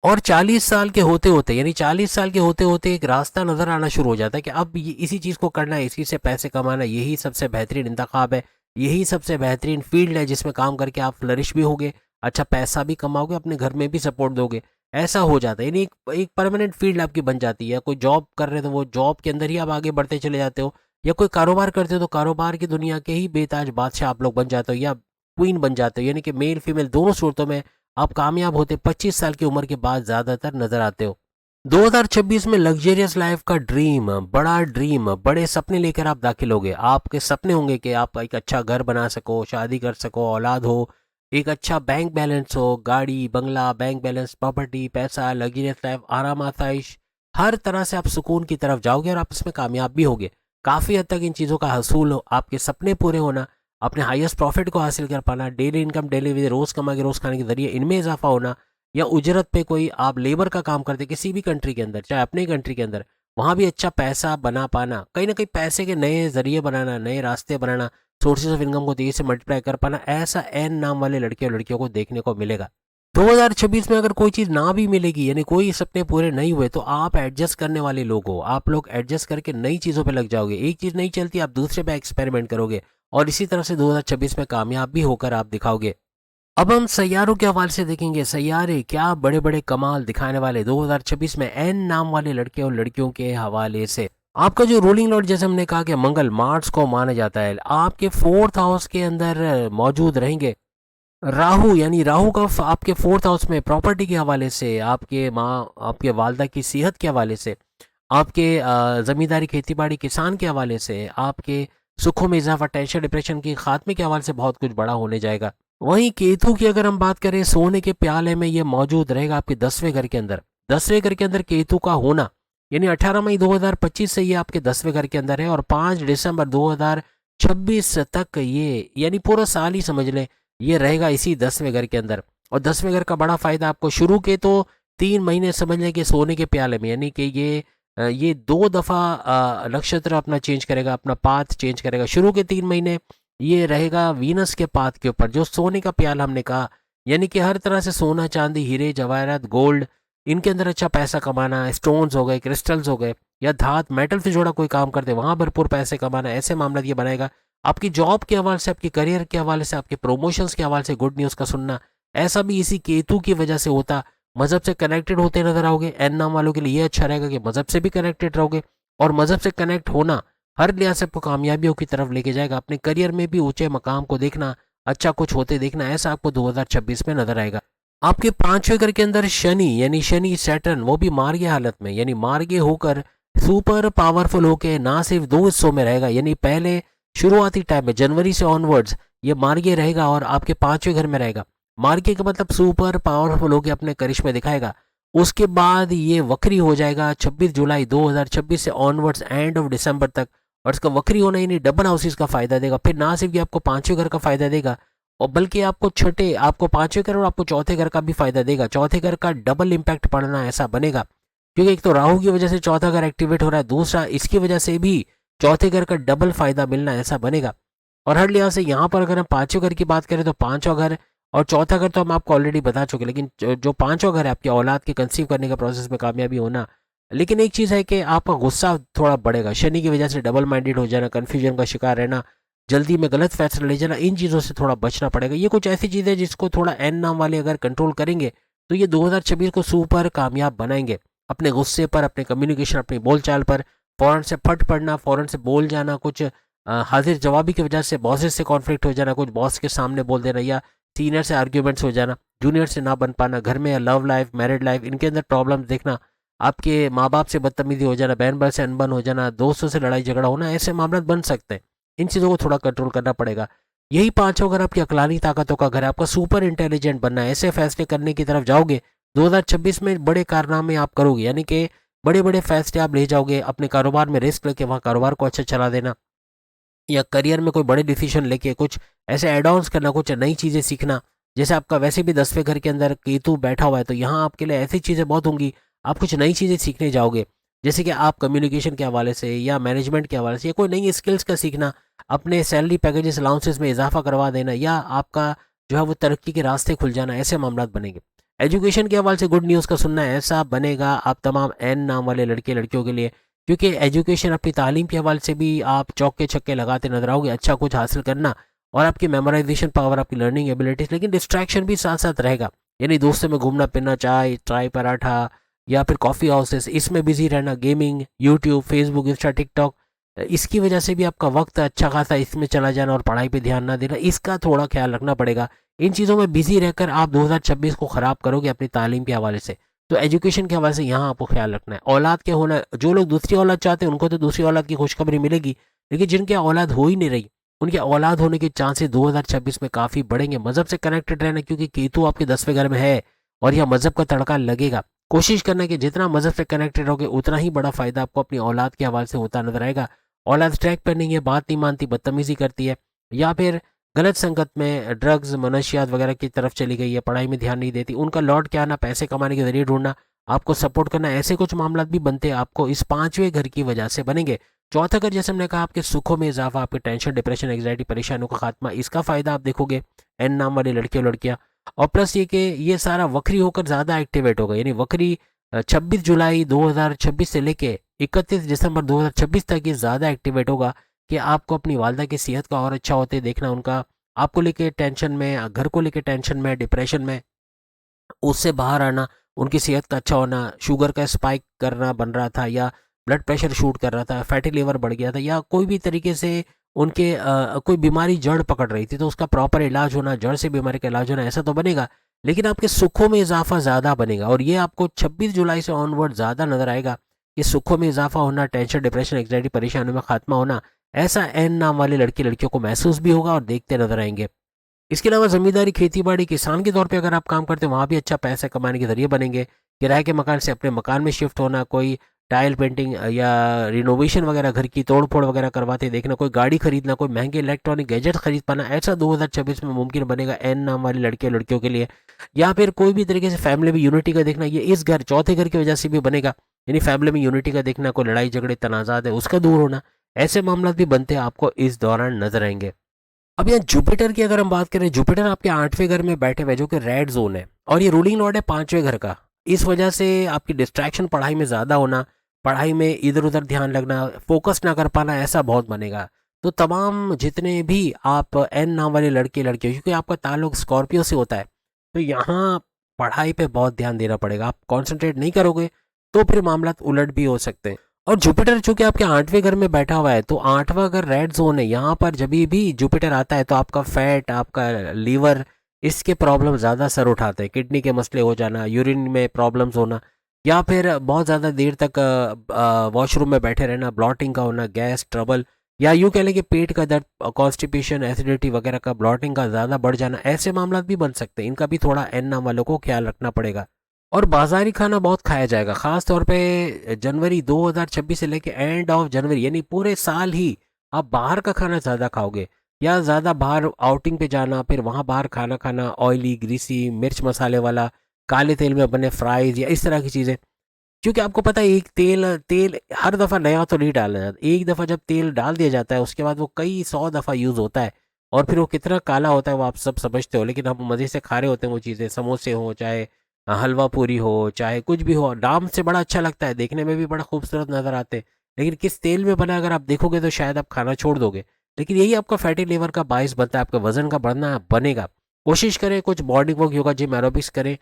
और 40 साल के होते होते, यानी 40 साल के होते होते एक रास्ता नजर आना शुरू हो जाता है कि अब ये इसी चीज़ को करना है, इसी से पैसे कमाना, यही सबसे बेहतरीन इंतखाब है, यही सबसे बेहतरीन फील्ड है जिसमें काम करके आप फ्लरिश भी होगे, अच्छा पैसा भी कमाओगे, अपने घर में भी सपोर्ट दोगे। ऐसा हो जाता है, यानी एक परमानेंट फील्ड आपकी बन जाती है। कोई जॉब कर रहे हो तो वो जॉब के अंदर ही आप आगे बढ़ते चले जाते हो, या कोई कारोबार करते हो तो कारोबार की दुनिया के ही बेताज बादशाह आप लोग बन जाते हो, या क्वीन बन जाते हो, यानी कि मेल फीमेल दोनों सूरतों में आप कामयाब होते 25 साल की उम्र के बाद ज़्यादातर नजर आते हो। 2026 में लग्जरियस लाइफ का ड्रीम, बड़ा ड्रीम, बड़े सपने लेकर आप दाखिल होगे। आपके सपने होंगे कि आप एक अच्छा घर बना सको, शादी कर सको, औलाद हो, एक अच्छा बैंक बैलेंस हो, गाड़ी बंगला, बैंक बैलेंस, प्रॉपर्टी, पैसा, लग्जरियस लाइफ, आराम आसाइश, हर तरह से आप सुकून की तरफ जाओगे और आप इसमें कामयाब भी होगे। काफ़ी हद तक इन चीज़ों का हसूल हो, आपके सपने पूरे होना, अपने हाईएस्ट प्रॉफिट को हासिल कर पाना, डेली इनकम, डेली विद, रोज़ कमा के रोज़ खाने के जरिए इनमें इजाफा होना, या उजरत पे कोई आप लेबर का काम करते किसी भी कंट्री के अंदर, चाहे अपने कंट्री के अंदर, वहाँ भी अच्छा पैसा बना पाना, कहीं ना कहीं पैसे के नए जरिए बनाना, नए रास्ते बनाना, सोर्सेज ऑफ इनकम को तेजी से मल्टीप्लाई कर पाना, ऐसा एन नाम वाले लड़के और लड़कियों को देखने को मिलेगा। 2026 में अगर कोई चीज़ ना भी मिलेगी, यानी कोई सपने पूरे नहीं हुए, तो आप एडजस्ट करने वाले लोग हो। आप लोग एडजस्ट करके नई चीज़ों पे लग जाओगे। एक चीज़ नहीं चलती, आप दूसरे पे एक्सपेरिमेंट करोगे और इसी तरह से 2026 में कामयाब भी होकर आप दिखाओगे। अब हम सैयारों के हवाले से देखेंगे, सैयारे क्या बड़े बड़े कमाल दिखाने वाले 2026 में एन नाम वाले लड़के और लड़कियों के हवाले से। आपका जो रूलिंग लॉर्ड, जैसे हमने कहा कि मंगल मार्स को माना जाता है, आपके फोर्थ हाउस के अंदर मौजूद रहेंगे। राहु, यानी राहु का आपके फोर्थ हाउस में प्रॉपर्टी के हवाले से, आपके माँ आपके वालदा की सेहत के हवाले से, आपके ज़मींदारी खेती बाड़ी किसान के हवाले से, आपके सुखों में इजाफा, टेंशन डिप्रेशन के खात्मे के हवाले से बहुत कुछ बड़ा होने जाएगा। वहीं केतु की अगर हम बात करें, सोने के प्याले में ये मौजूद रहेगा आपके 10वें घर के अंदर। 10वें घर के अंदर केतु का होना, यानी 18 मई 2025 से ये आपके 10वें घर के अंदर है और 5 दिसंबर 2026 तक ये, यानी पूरा साल ही समझ लें, ये रहेगा इसी 10वें घर के अंदर। और 10वें घर का बड़ा फायदा आपको शुरू के तो 3 महीने समझ लें कि सोने के प्याले में, यानी कि ये 2 दफ़ा नक्षत्र अपना चेंज करेगा, अपना पाथ चेंज करेगा। शुरू के 3 महीने ये रहेगा वीनस के पाथ के ऊपर, जो सोने का प्याला हमने कहा, यानी कि हर तरह से सोना चांदी हीरे जवाहरात गोल्ड, इनके अंदर अच्छा पैसा कमाना, स्टोन्स हो गए, क्रिस्टल्स हो गए, या धात मेटल से जुड़ा कोई काम करते वहाँ भरपूर पैसे कमाना, ऐसे मामला ये बनाएगा। आपकी जॉब के हवाले से, आपके करियर के हवाले से, आपके प्रमोशंस के हवाले से गुड न्यूज़ का सुनना, ऐसा भी इसी केतु की वजह से होता। मजहब से कनेक्टेड होते नजर आओगे, एन नाम वालों के लिए ये अच्छा रहेगा कि मजहब से भी कनेक्टेड रहोगे, और मजहब से कनेक्ट होना हर लिहाज से आपको कामयाबियों की तरफ लेके जाएगा। अपने करियर में भी ऊंचे मकाम को देखना, अच्छा कुछ होते देखना, ऐसा आपको 2026 में नजर आएगा। आपके 5वें घर के अंदर शनि, यानी शनि सैटर्न, वो भी मार्गीय हालत में, यानी मार्गीय होकर सुपर पावरफुल होके ना सिर्फ 2 हिस्सों में रहेगा, यानी पहले शुरुआती टाइम में जनवरी से ऑनवर्ड्स ये मार्गीय रहेगा और आपके 5वें घर में रहेगा। मार्गीय का मतलब सुपर पावरफुल होके अपने करिश्मे दिखाएगा। उसके बाद ये वक्री हो जाएगा 26 जुलाई 2026 से ऑनवर्ड्स एंड ऑफ दिसंबर तक, और इसका वक्री होना यानी डबल हाउसेस का फायदा देगा। फिर ना सिर्फ ये आपको 5वें घर का फायदा देगा, और बल्कि आपको 5वें घर और आपको 4थे घर का भी फायदा देगा। 4थे घर का डबल इम्पैक्ट पड़ना ऐसा बनेगा, क्योंकि एक तो राहु की वजह से 4था घर एक्टिवेट हो रहा है, दूसरा इसकी वजह से भी 4थे घर का डबल फायदा मिलना ऐसा बनेगा। और हर लिहाज से यहाँ पर अगर हम 5वें घर की बात करें, तो 5वां घर और 4था घर तो हम आपको ऑलरेडी बता चुके, लेकिन जो 5वां घर है आपकी औलाद के कंसीव करने का प्रोसेस में कामयाबी होना। लेकिन एक चीज़ है कि आपका गुस्सा थोड़ा बढ़ेगा, शनि की वजह से डबल माइंडेड हो जाना, कन्फ्यूजन का शिकार रहना, जल्दी में गलत फैसला ले जाना, इन चीज़ों से थोड़ा बचना पड़ेगा। ये कुछ ऐसी चीज़ें जिसको थोड़ा एन नाम वाले अगर कंट्रोल करेंगे, तो ये 2026 को सुपर कामयाब बनाएंगे। अपने गुस्से पर, अपने कम्युनिकेशन, अपनी बोलचाल पर फ़ौरन से फट पड़ना, फ़ौरन से बोल जाना, कुछ हाजिर जवाबी की वजह से बॉसेस से कॉन्फ्लिक्ट हो जाना, कुछ बॉस के सामने बोल देना, या सीनियर से आर्ग्यूमेंट्स हो जाना, जूनियर से ना बन पाना, घर में लव लाइफ, मैरिड लाइफ, इनके अंदर प्रॉब्लम्स देखना, आपके माँ बाप से बदतमीजी हो जाना, बहन भाई से अनबन हो जाना, दोस्तों से लड़ाई झगड़ा होना, ऐसे मामले बन सकते हैं। इन चीज़ों को थोड़ा कंट्रोल करना पड़ेगा। यही 5वां घर आपकी अकलानी ताकतों का घर है, आपका सुपर इंटेलिजेंट बनना है, ऐसे फैसले करने की तरफ जाओगे 2026 में, बड़े कारनामे आप करोगे, यानी कि बड़े बड़े फैसले आप ले जाओगे। अपने कारोबार में रिस्क लेके वहाँ कारोबार को अच्छा चला देना, या करियर में कोई बड़े डिसीजन लेके कुछ ऐसे एड ऑन्स करना, कुछ नई चीज़ें सीखना। जैसे आपका वैसे भी 10वें घर के अंदर केतु बैठा हुआ है, तो यहाँ आपके लिए ऐसी चीज़ें बहुत होंगी, आप कुछ नई चीज़ें सीखने जाओगे, जैसे कि आप कम्युनिकेशन के हवाले से या मैनेजमेंट के हवाले से, या कोई नई स्किल्स का सीखना, अपने सैलरी पैकेजेस अलाउंसेस में इजाफा करवा देना, या आपका जो है वो तरक्की के रास्ते खुल जाना, ऐसे मामला बनेंगे। एजुकेशन के हवाले से गुड न्यूज़ का सुनना ऐसा बनेगा आप तमाम एन नाम वाले लड़के लड़कियों के लिए, क्योंकि एजुकेशन, अपनी तालीम के हवाले से भी आप चौके छक्के लगाते नजर आओगे, अच्छा कुछ हासिल करना, और आपकी मेमोराइजेशन पावर, आपकी लर्निंग एबिलिटीज। लेकिन डिस्ट्रैक्शन भी साथ साथ रहेगा, यानी दोस्तों में घूमना फिरना, चाय चाय पराठा या फिर कॉफ़ी हाउसेस, इसमें बिजी रहना, gaming, YouTube, Facebook, Insta, TikTok, इसकी वजह से भी आपका वक्त अच्छा खासा इसमें चला जाना और पढ़ाई पे ध्यान ना देना, इसका थोड़ा ख्याल रखना पड़ेगा। इन चीज़ों में बिजी रहकर आप 2026 को ख़राब करोगे अपनी तालीम के हवाले से। तो एजुकेशन के हवाले से यहाँ आपको ख्याल रखना है। औलाद के होना, जो लोग दूसरी औलाद चाहते हैं उनको तो दूसरी औलाद की खुशखबरी मिलेगी, लेकिन जिनके औलाद हो ही नहीं रही, उनके औलाद होने के चांसेस 2026 में काफ़ी बढ़ेंगे। मज़हब से कनेक्टेड रहना, क्योंकि केतु आपके 10वें घर में है और यह मज़हब का तड़का लगेगा। कोशिश करना कि जितना मज़हब से कनेक्टेड रहोगे उतना ही बड़ा फ़ायदा आपको अपनी औलाद के हवाले से होता नजर आएगा। औलाद ट्रैक पर नहीं है, बात नहीं मानती, बदतमीज़ी करती है, या फिर गलत संगत में ड्रग्स मनशियात वगैरह की तरफ चली गई है, पढ़ाई में ध्यान नहीं देती, उनका लौट के आना, पैसे कमाने के जरिए ढूंढना, आपको सपोर्ट करना, ऐसे कुछ मामला भी बनते हैं आपको इस 5वें घर की वजह से बनेंगे। चौथा घर, जैसे हमने कहा, आपके सुखों में इजाफा, आपके टेंशन डिप्रेशन एंग्जाइटी परेशानियों का खात्मा, इसका फायदा आप देखोगे एन नाम वाले लड़के और लड़कियां। और प्लस ये कि ये सारा वक्री होकर ज़्यादा एक्टिवेट होगा, यानी वक्री 26 जुलाई 2026 से लेके 31 दिसंबर 2026 तक ये ज़्यादा एक्टिवेट होगा कि आपको अपनी वालदा की सेहत का और अच्छा होते देखना, उनका आपको लेके टेंशन में, घर को लेके टेंशन में, डिप्रेशन में, उससे बाहर आना, उनकी सेहत का अच्छा होना, शुगर का स्पाइक करना बन रहा था या ब्लड प्रेशर शूट कर रहा था, फैटी लिवर बढ़ गया था, या कोई भी तरीके से उनके कोई बीमारी जड़ पकड़ रही थी, तो उसका प्रॉपर इलाज होना, जड़ से बीमारी का इलाज होना, ऐसा तो बनेगा। लेकिन आपके सुखों में इजाफा ज़्यादा बनेगा, और ये आपको 26 जुलाई से ऑनवर्ड ज़्यादा नजर आएगा कि सुखों में इजाफा होना, टेंशन, डिप्रेशन, एंग्जाइटी, परेशानी में खात्मा होना, ऐसा एन नाम वाले लड़की लड़कियों को महसूस भी होगा और देखते नजर आएंगे। इसके अलावा ज़मींदारी, खेती बाड़ी, किसान के तौर पे अगर आप काम करते हो, वहाँ भी अच्छा पैसा कमाने के जरिए बनेंगे। किराए के मकान से अपने मकान में शिफ्ट होना, कोई टाइल पेंटिंग या रिनोवेशन वगैरह, घर की तोड़ फोड़ वगैरह करवाते देखना, कोई गाड़ी खरीदना, कोई महंगे इलेक्ट्रॉनिक गैजेट खरीद पाना, ऐसा 2026 में मुमकिन बनेगा एन नाम वाले लड़के लड़कियों के लिए। या फिर कोई भी तरीके से फैमिली में यूनिटी का देखना, ये इस घर, चौथे घर की वजह से भी बनेगा, यानी फैमिली में यूनिटी का देखना, कोई लड़ाई झगड़े तनाजात है उसका दूर होना, ऐसे मामला भी बनते आपको इस दौरान नजर आएंगे। अब यहाँ जुपिटर की अगर हम बात करें, जुपिटर आपके 8वें घर में बैठे हुए जो कि रेड जोन है, और ये रूलिंग लॉर्ड है 5वें घर का। इस वजह से आपकी डिस्ट्रैक्शन, पढ़ाई में ज़्यादा होना, पढ़ाई में इधर उधर ध्यान लगना, फोकस ना कर पाना, ऐसा बहुत बनेगा। तो तमाम जितने भी आप एन नाम वाले लड़के लड़कियों, क्योंकि आपका ताल्लुक स्कॉर्पियो से होता है, तो यहाँ पढ़ाई पे बहुत ध्यान देना पड़ेगा। आप कॉन्सेंट्रेट नहीं करोगे तो फिर मामला उलट भी हो सकते हैं। और जुपिटर चूंकि आपके 8वें घर में बैठा हुआ है, तो 8वां घर रेड जोन है, यहाँ पर जब भी जुपिटर आता है तो आपका फैट, आपका लीवर, इसके प्रॉब्लम ज़्यादा सर उठाते हैं। किडनी के मसले हो जाना, यूरिन में प्रॉब्लम्स होना, या फिर बहुत ज़्यादा देर तक वॉशरूम में बैठे रहना, ब्लॉटिंग का होना, गैस ट्रबल, या यूँ कह लें कि पेट का दर्द, कॉन्स्टिपेशन, एसिडिटी वगैरह का, ब्लॉटिंग का ज़्यादा बढ़ जाना, ऐसे मामला भी बन सकते हैं। इनका भी थोड़ा एन नाम वालों को ख्याल रखना पड़ेगा। और बाज़ारी खाना बहुत खाया जाएगा, ख़ास तौर पे जनवरी 2026 से लेके एंड ऑफ जनवरी, यानी पूरे साल ही आप बाहर का खाना ज़्यादा खाओगे, या ज़्यादा बाहर आउटिंग पे जाना, फिर वहाँ बाहर खाना खाना, ऑयली, ग्रीसी, मिर्च मसाले वाला, काले तेल में बने फ्राइज़ या इस तरह की चीज़ें। क्योंकि आपको पता है, एक तेल तेल हर दफ़ा नया तो नहीं डाला जाता। एक दफ़ा जब तेल डाल दिया जाता है, उसके बाद वो कई 100 दफ़ा यूज़ होता है, और फिर वो कितना काला होता है वो आप सब समझते हो। लेकिन हम मज़े से खा रहे होते हैं वो चीज़ें, समोसे हों, चाहे हलवा पूरी हो, चाहे कुछ भी हो, नाम से बड़ा अच्छा लगता है, देखने में भी बड़ा खूबसूरत नज़र आते हैं, लेकिन किस तेल में बना अगर आप देखोगे तो शायद आप खाना छोड़ दोगे। लेकिन यही आपका फैटी लिवर का बायस बनता है, आपका वजन का बढ़ना बनेगा। कोशिश करें कुछ body work, yoga, gym, aerobics करें,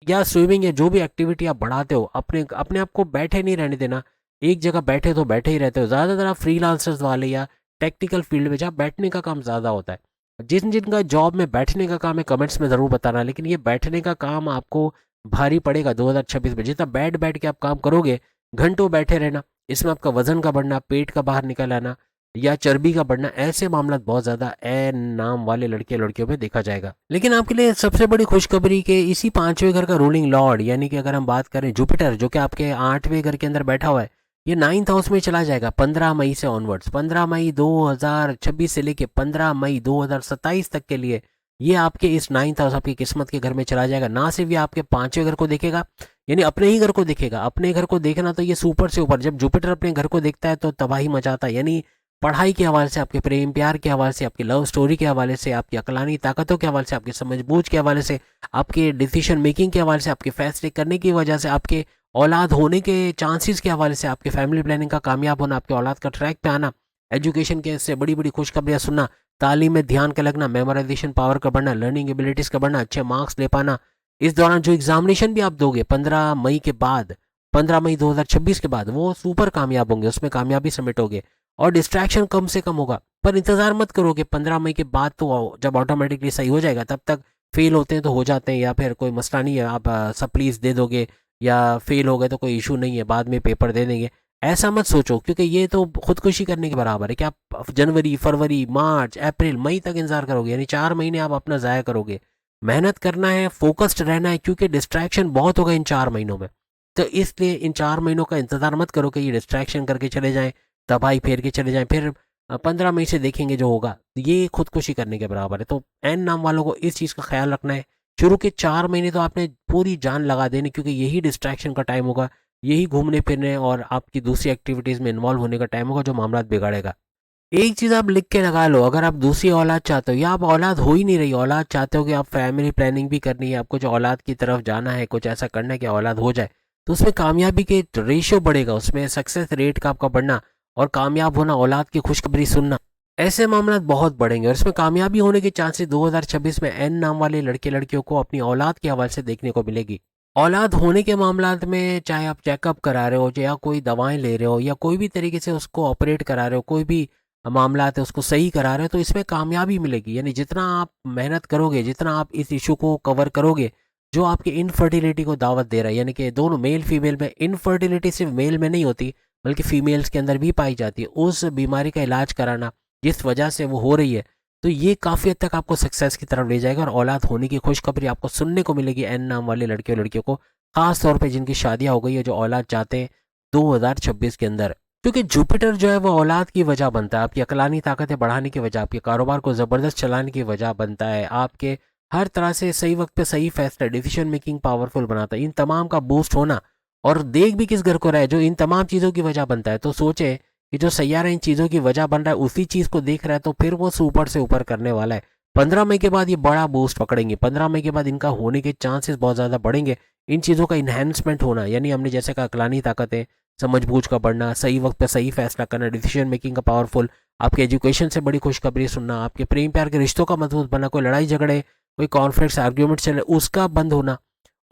या स्विमिंग, या जो भी एक्टिविटी आप बढ़ाते हो, अपने अपने आप को बैठे नहीं रहने देना। एक जगह बैठे तो बैठे ही रहते हो। ज़्यादातर आप फ्रीलांसर्स वाले या टेक्निकल फील्ड में जहाँ बैठने का काम ज़्यादा होता है, जिन जिनका जॉब में बैठने का काम है कमेंट्स में ज़रूर बताना। लेकिन ये बैठने का काम आपको भारी पड़ेगा 2026 में। जितना बैठ बैठ के आप काम करोगे, घंटों बैठे रहना, इसमें आपका वजन का बढ़ना, पेट का बाहर निकल आना, या चर्बी का बढ़ना, ऐसे मामला बहुत ज़्यादा एन नाम वाले लड़के लड़कियों में देखा जाएगा। लेकिन आपके लिए सबसे बड़ी खुशखबरी के इसी 5वें घर का रूलिंग लॉर्ड, यानी कि अगर हम बात करें जुपिटर, जो कि आपके 8वें घर के अंदर बैठा हुआ है, ये 9th हाउस में चला जाएगा 15 मई से ऑनवर्ड्स। 15 मई 2026 से लेके 15 मई 2027 तक के लिए ये आपके इस 9th हाउस, आपकी किस्मत के घर में चला जाएगा। ना सिर्फ ये आपके 5वें घर को देखेगा, यानी अपने ही घर को देखेगा। अपने घर को देखना तो ये सुपर से ऊपर, जब जुपिटर अपने घर को देखता है तो तबाही मचाता है। यानी पढ़ाई के हवाले से, आपके प्रेम प्यार के हवाले से, आपकी लव स्टोरी के हवाले से, आपकी अकलानी ताकतों के हवाले से, आपकी समझबूझ के हवाले से, आपके डिसीजन मेकिंग के हवाले से, आपके फैसले करने की वजह से, आपके औलाद होने के चांसेस के हवाले से, आपके फैमिली प्लानिंग का कामयाब होना, आपके औलाद का ट्रैक पे आना, एजुकेशन के से बड़ी बड़ी खुशखबरियाँ सुनना, तालीम में ध्यान का लगना, मेमोराइजेशन पावर का बढ़ना, लर्निंग एबिलिटीज़ का बढ़ना, अच्छे मार्क्स ले पाना। इस दौरान जो एग्जामिनेशन भी आप दोगे 15 मई के बाद, 15 मई 2026 के बाद, वो सुपर कामयाब होंगे, उसमें कामयाबी समेटोगे, और डिस्ट्रैक्शन कम से कम होगा। पर इंतज़ार मत करो कि 15 मई के बाद तो जब ऑटोमेटिकली सही हो जाएगा, तब तक फेल होते हैं तो हो जाते हैं, या फिर कोई मसला नहीं है, आप सप्लीज दे दोगे, या फेल हो गए तो कोई इशू नहीं है, बाद में पेपर दे देंगे, ऐसा मत सोचो। क्योंकि ये तो खुदकुशी करने के बराबर है कि आप जनवरी, फरवरी, मार्च, अप्रैल, मई तक इंतजार करोगे, यानी 4 महीने आप अपना ज़ाया करोगे। मेहनत करना है, फोकस्ड रहना है, क्योंकि डिस्ट्रैक्शन बहुत होगा इन 4 महीनों में। तो इसलिए इन 4 महीनों का इंतज़ार मत करो कि ये डिस्ट्रैक्शन करके चले जाएं, तबाही फेर के चले जाएं, फिर 15 मई से देखेंगे जो होगा। ये खुदकुशी करने के बराबर है। तो एन नाम वालों को इस चीज़ का ख्याल रखना है। शुरू के 4 महीने तो आपने पूरी जान लगा देनी, क्योंकि यही डिस्ट्रैक्शन का टाइम होगा, यही घूमने फिरने और आपकी दूसरी एक्टिविटीज़ में इन्वॉल्व होने का टाइम होगा जो मामला बिगाड़ेगा। एक चीज़ आप लिख के लगा लो, अगर आप दूसरी औलाद चाहते हो या आप औलाद हो ही नहीं रही, औलाद चाहते हो कि आप फैमिली प्लानिंग भी करनी है, आपको जो औलाद की तरफ जाना है, कुछ ऐसा करना है कि औलाद हो जाए, तो उसमें कामयाबी के रेशियो बढ़ेगा, उसमें सक्सेस रेट का आपका बढ़ना और कामयाब होना, औलाद की खुशखबरी सुनना, ऐसे मामला बहुत बढ़ेंगे और इसमें कामयाबी होने के चांसेस 2026 में एन नाम वाले लड़के लड़कियों को अपनी औलाद के हवाले से देखने को मिलेगी। औलाद होने के मामलात में चाहे आप चेकअप करा रहे हो या कोई दवाएं ले रहे हो या कोई भी तरीके से उसको ऑपरेट करा रहे हो, कोई भी मामलात है उसको सही करा रहे हो, तो इसमें कामयाबी मिलेगी। यानी जितना आप मेहनत करोगे, जितना आप इस इशू को कवर करोगे जो आपकी इनफर्टिलिटी को दावत दे रहा है, यानी कि दोनों मेल फीमेल में इनफर्टिलिटी सिर्फ मेल में नहीं होती बल्कि फीमेल्स के अंदर भी पाई जाती है, उस बीमारी का इलाज कराना जिस वजह से वो हो रही है, तो ये काफ़ी हद तक आपको सक्सेस की तरफ ले जाएगा और औलाद होने की खुशखबरी आपको सुनने को मिलेगी एन नाम वाले लड़के और लड़कियों को, खास तौर पे जिनकी शादियां हो गई है, जो औलाद चाहते हैं 2026 के अंदर। क्योंकि जुपिटर जो है वो औलाद की वजह बनता है, आपकी अकलानी ताकतें बढ़ाने की वजह, आपके कारोबार को ज़बरदस्त चलाने की वजह बनता है, आपके हर तरह से सही वक्त पे सही फैसला, डिसीजन मेकिंग पावरफुल बनाता है। इन तमाम का बूस्ट होना और देख भी किस घर को रहा है जो इन तमाम चीज़ों की वजह बनता है, तो सोचे कि जो सैयारा इन चीज़ों की वजह बन रहा है उसी चीज़ को देख रहा है, तो फिर वो सुपर से ऊपर करने वाला है। 15 मई के बाद ये बड़ा बूस्ट पकड़ेंगे, 15 मई के बाद इनका होने के चांसेस बहुत ज़्यादा बढ़ेंगे। इन चीज़ों का इन्हेंसमेंट होना, यानी हमने जैसे कहा अकलानी ताकतें, समझबूझ का बढ़ना, सही वक्त पे सही फैसला करना, डिसीजन मेकिंग का पावरफुल, आपके एजुकेशन से बड़ी खुशखबरी सुनना, आपके प्रेम प्यार के रिश्तों का मजबूत बनना, कोई लड़ाई झगड़े, कोई कॉन्फ्लिक्ट्स आर्ग्यूमेंट चले उसका बंद होना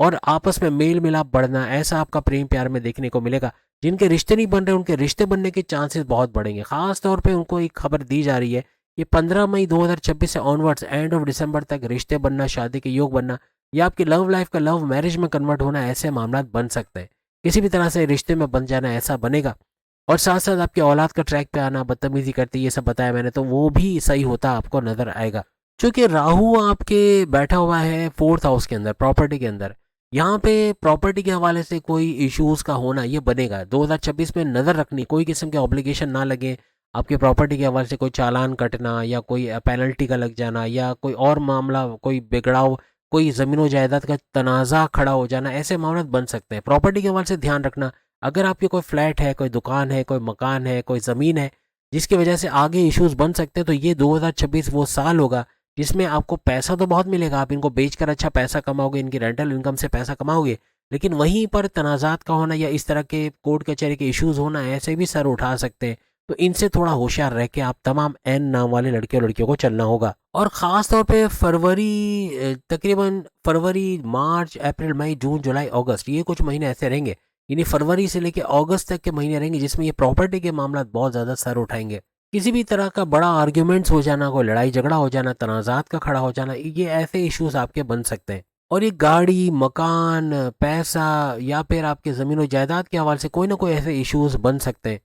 और आपस में मेल मिलाप बढ़ना, ऐसा आपका प्रेम प्यार में देखने को मिलेगा। जिनके रिश्ते नहीं बन रहे उनके रिश्ते बनने के चांसेस बहुत बढ़ेंगे। खास तौर पे उनको एक खबर दी जा रही है कि 15 मई 2026 से ऑनवर्ड्स एंड ऑफ दिसंबर तक रिश्ते बनना, शादी के योग बनना या आपकी लव लाइफ का लव मैरिज में कन्वर्ट होना, ऐसे मामला बन सकते हैं। किसी भी तरह से रिश्ते में बन जाना ऐसा बनेगा और साथ साथ आपकी औलाद का ट्रैक पे आना, बदतमीजी करती, ये सब बताया मैंने, तो वो भी सही होता आपको नजर आएगा। क्योंकि राहु आपके बैठा हुआ है फोर्थ हाउस के अंदर, प्रॉपर्टी के अंदर, यहाँ पे प्रॉपर्टी के हवाले से कोई इश्यूज का होना ये बनेगा। 2026 में नज़र रखनी, कोई किस्म के ऑब्लिगेशन ना लगे आपके प्रॉपर्टी के हवाले से, कोई चालान कटना या कोई पेनल्टी का लग जाना या कोई और मामला, कोई बिगड़ाव, कोई ज़मीनों जायदाद का तनाज़ा खड़ा हो जाना, ऐसे मामले बन सकते हैं। प्रॉपर्टी के हवाले से ध्यान रखना, अगर आपके कोई फ्लैट है, कोई दुकान है, कोई मकान है, कोई ज़मीन है जिसकी वजह से आगे इश्यूज बन सकते हैं, तो ये 2026 वो साल होगा जिसमें आपको पैसा तो बहुत मिलेगा, आप इनको बेचकर अच्छा पैसा कमाओगे, इनकी रेंटल इनकम से पैसा कमाओगे, लेकिन वहीं पर तनाज़ात का होना या इस तरह के कोर्ट कचहरी के इश्यूज होना, ऐसे भी सर उठा सकते हैं। तो इनसे थोड़ा होशियार रह के आप तमाम एन नाम वाले लड़के और लड़कियों को चलना होगा। और ख़ास तौर पे फरवरी, तकरीबन फरवरी, मार्च, अप्रैल, मई, जून, जुलाई, अगस्त, ये कुछ महीने ऐसे रहेंगे, यानी फरवरी से लेकर अगस्त तक के महीने रहेंगे जिसमें ये प्रॉपर्टी के मामला बहुत ज़्यादा सर उठाएंगे। किसी भी तरह का बड़ा आर्ग्यूमेंट्स हो जाना, कोई लड़ाई झगड़ा हो जाना, तनाज़ात का खड़ा हो जाना, ये ऐसे इश्यूज आपके बन सकते हैं। और ये गाड़ी, मकान, पैसा या फिर आपके ज़मीन और जायदाद के हवाले से कोई ना कोई ऐसे इश्यूज बन सकते हैं।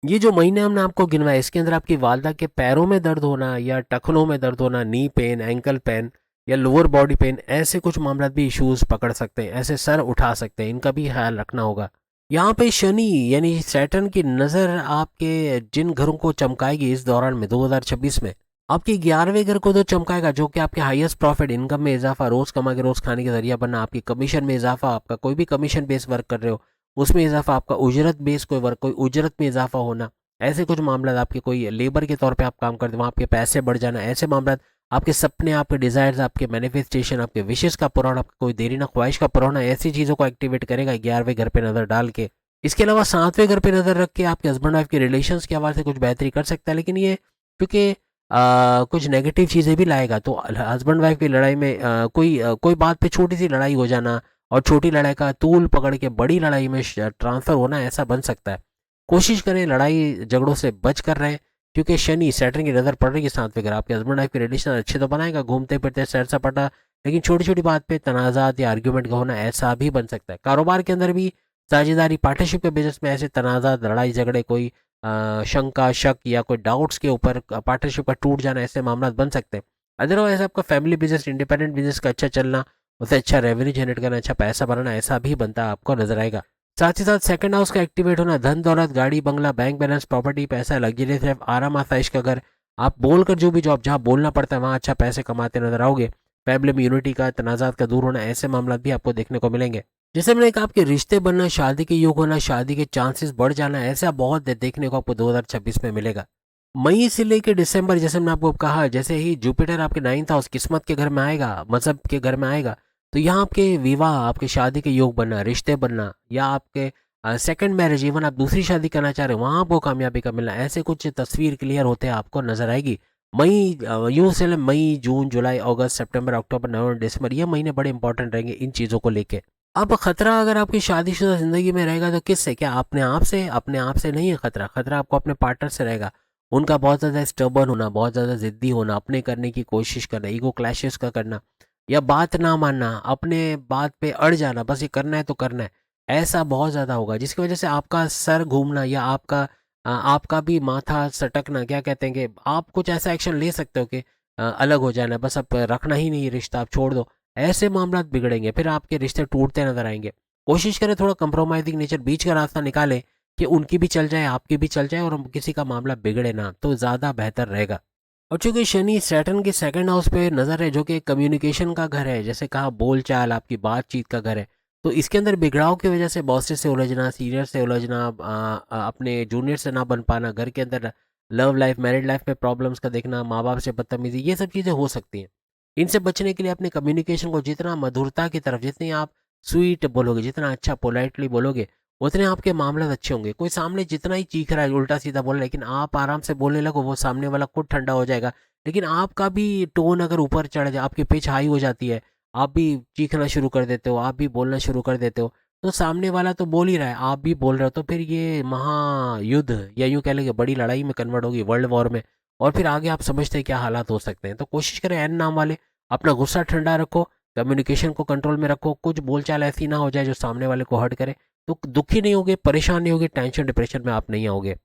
ये जो महीने हमने आपको गिनवाए इसके अंदर आपकी वालदा के पैरों में दर्द होना या टखनों में दर्द होना, नी पेन, एंकल पेन या लोअर बॉडी पेन, ऐसे कुछ मामला भी इश्यूज पकड़ सकते हैं, ऐसे सर उठा सकते हैं, इनका भी ख्याल रखना होगा। यहाँ पे शनि यानी सैटर्न की नज़र आपके जिन घरों को चमकाएगी इस दौरान में 2026 में, आपके 11वें घर को तो चमकाएगा जो कि आपके हाईएस्ट प्रॉफिट, इनकम में इजाफा, रोज कमा के रोज खाने का जरिया बनना, आपकी कमीशन में इजाफा, आपका कोई भी कमीशन बेस वर्क कर रहे हो उसमें इजाफा, आपका उजरत बेस कोई वर्क, कोई उजरत में इजाफा होना, ऐसे कुछ मामला, आपके कोई लेबर के तौर पे आप काम करते हो वहाँ आपके पैसे बढ़ जाना, ऐसे मामला, आपके सपने, आपके डिजायर्स, आपके मैनिफेस्टेशन, आपके विशेष का पूरा होना, आपकी कोई देरी ना ख्वाहिश का पूरा होना, ऐसी चीज़ों को एक्टिवेट करेगा 11वें घर पे नज़र डाल के। इसके अलावा 7वें घर पे नज़र रख के आपके हस्बैंड वाइफ के रिलेशंस के हवाले से कुछ बेहतरी कर सकता है, लेकिन ये क्योंकि कुछ नेगेटिव चीज़ें भी लाएगा, तो हस्बैंड वाइफ की लड़ाई में कोई बात पे छोटी सी लड़ाई हो जाना और छोटी लड़ाई का तूल पकड़ के बड़ी लड़ाई में ट्रांसफ़र होना, ऐसा बन सकता है। कोशिश करें लड़ाई झगड़ों से बच कर रहें, क्योंकि शनि, सैटर्न की नज़र पड़ रही है 7वें घर, आपके हस्बैंड वाइफ के रिलेशन अच्छे तो बनाएगा घूमते फिरते सैर सपाटा, लेकिन छोटी छोटी बात पे तनाज़ात या आर्ग्यूमेंट का होना, ऐसा भी बन सकता है। कारोबार के अंदर भी साझेदारी, पार्टनरशिप के बिजनेस में ऐसे तनाज़ात, लड़ाई झगड़े, कोई शंका, शक या कोई डाउट्स के ऊपर पार्टनरशिप का टूट जाना, ऐसे मामला बन सकते हैं। अदरवाइज आपका फैमिली बिजनेस, इंडिपेंडेंट बिजनेस का अच्छा चलना, उसे अच्छा रेवेन्यू जनरेट करना, अच्छा पैसा बनाना, ऐसा भी बनता आपको नजर आएगा। साथ ही साथ सेकंड हाउस का एक्टिवेट होना, धन दौलत, गाड़ी बंगला, बैंक बैलेंस, प्रॉपर्टी, पैसा, लग्जरी लाइफ, आराम आसाइश का घर, आप बोलकर जो भी जॉब जहाँ बोलना पड़ता है वहाँ अच्छा पैसे कमाते नजर आओगे। फैमिली में यूनिटी का, तनाजात का दूर होना, ऐसे मामला भी आपको देखने को मिलेंगे। जैसे मैंने कहा आपके रिश्ते बनना, शादी के योग होना, शादी के चांसेस बढ़ जाना, ऐसा बहुत देखने को आपको 2026 में मिलेगा। मई से लेके दिसंबर, जैसे मैंने आपको कहा, जैसे ही जुपिटर आपके 9th हाउस किस्मत के घर में आएगा, मजहब के घर में आएगा, तो यहाँ आपके विवाह, आपके शादी के योग बनना, रिश्ते बनना, या आपके सेकंड मैरिज, इवन आप दूसरी शादी करना चाह रहे हो, वहाँ आपको कामयाबी का मिलना, ऐसे कुछ तस्वीर क्लियर होते हैं आपको नजर आएगी। मई यूँ से मई, जून, जुलाई, अगस्त, सितंबर, अक्टूबर, नवंबर, दिसंबर, ये महीने बड़े इंपॉर्टेंट रहेंगे इन चीज़ों को लेके। अब खतरा अगर आपकी शादीशुदा जिंदगी में रहेगा तो किससे? क्या अपने आप से? अपने आप से नहीं है खतरा, खतरा आपको अपने पार्टनर से रहेगा। उनका बहुत ज़्यादा स्टबर्न होना, बहुत ज़्यादा ज़िद्दी होना, अपने करने की कोशिश करना, ईगो क्लैशेस का करना, या बात ना मानना, अपने बात पे अड़ जाना, बस ये करना है तो करना है, ऐसा बहुत ज़्यादा होगा, जिसकी वजह से आपका सर घूमना, या आपका भी माथा सटकना, क्या कहते हैं कि आप कुछ ऐसा एक्शन ले सकते हो कि अलग हो जाना, बस अब रखना ही नहीं रिश्ता, आप छोड़ दो, ऐसे मामला बिगड़ेंगे, फिर आपके रिश्ते टूटते नजर आएंगे। कोशिश करें थोड़ा कंप्रोमाइजिंग नेचर, बीच का रास्ता निकालें कि उनकी भी चल जाए, आपकी भी चल जाए, और किसी का मामला बिगड़े ना, तो ज़्यादा बेहतर रहेगा। और चूंकि शनि सैटर्न के सेकंड हाउस पे नज़र है, जो कि कम्युनिकेशन का घर है, जैसे कहा बोलचाल, आपकी बातचीत का घर है, तो इसके अंदर बिगड़ाव की वजह से बॉसेस से उलझना, सीनियर से उलझना, अपने जूनियर से ना बन पाना, घर के अंदर लव लाइफ, मैरिड लाइफ में प्रॉब्लम्स का देखना, माँ बाप से बदतमीजी, ये सब चीज़ें हो सकती हैं। इनसे बचने के लिए अपने कम्युनिकेशन को जितना मधुरता की तरफ, जितनी आप स्वीट बोलोगे, जितना अच्छा पोलाइटली बोलोगे, उतने आपके मामले अच्छे होंगे। कोई सामने जितना ही चीख रहा है, उल्टा सीधा बोल रहा है, लेकिन आप आराम से बोलने लगो, वो सामने वाला खुद ठंडा हो जाएगा। लेकिन आपका भी टोन अगर ऊपर चढ़ जाए, आपकी पिच हाई हो जाती है, आप भी चीखना शुरू कर देते हो, आप भी बोलना शुरू कर देते हो, तो सामने वाला तो बोल ही रहा है, आप भी बोल रहे हो, तो फिर ये महायुद्ध, या यूँ कह लेंगे बड़ी लड़ाई में कन्वर्ट होगी, वर्ल्ड वॉर में। और फिर आगे आप समझते हैं क्या हालात हो सकते हैं। तो कोशिश करें एन नाम वाले, अपना गुस्सा ठंडा रखो, कम्युनिकेशन को कंट्रोल में रखो, कुछ बोलचाल ऐसी ना हो जाए जो सामने वाले को हर्ट करे, तो दुखी नहीं होगे, परेशान नहीं होगे, टेंशन डिप्रेशन में आप नहीं आओगे।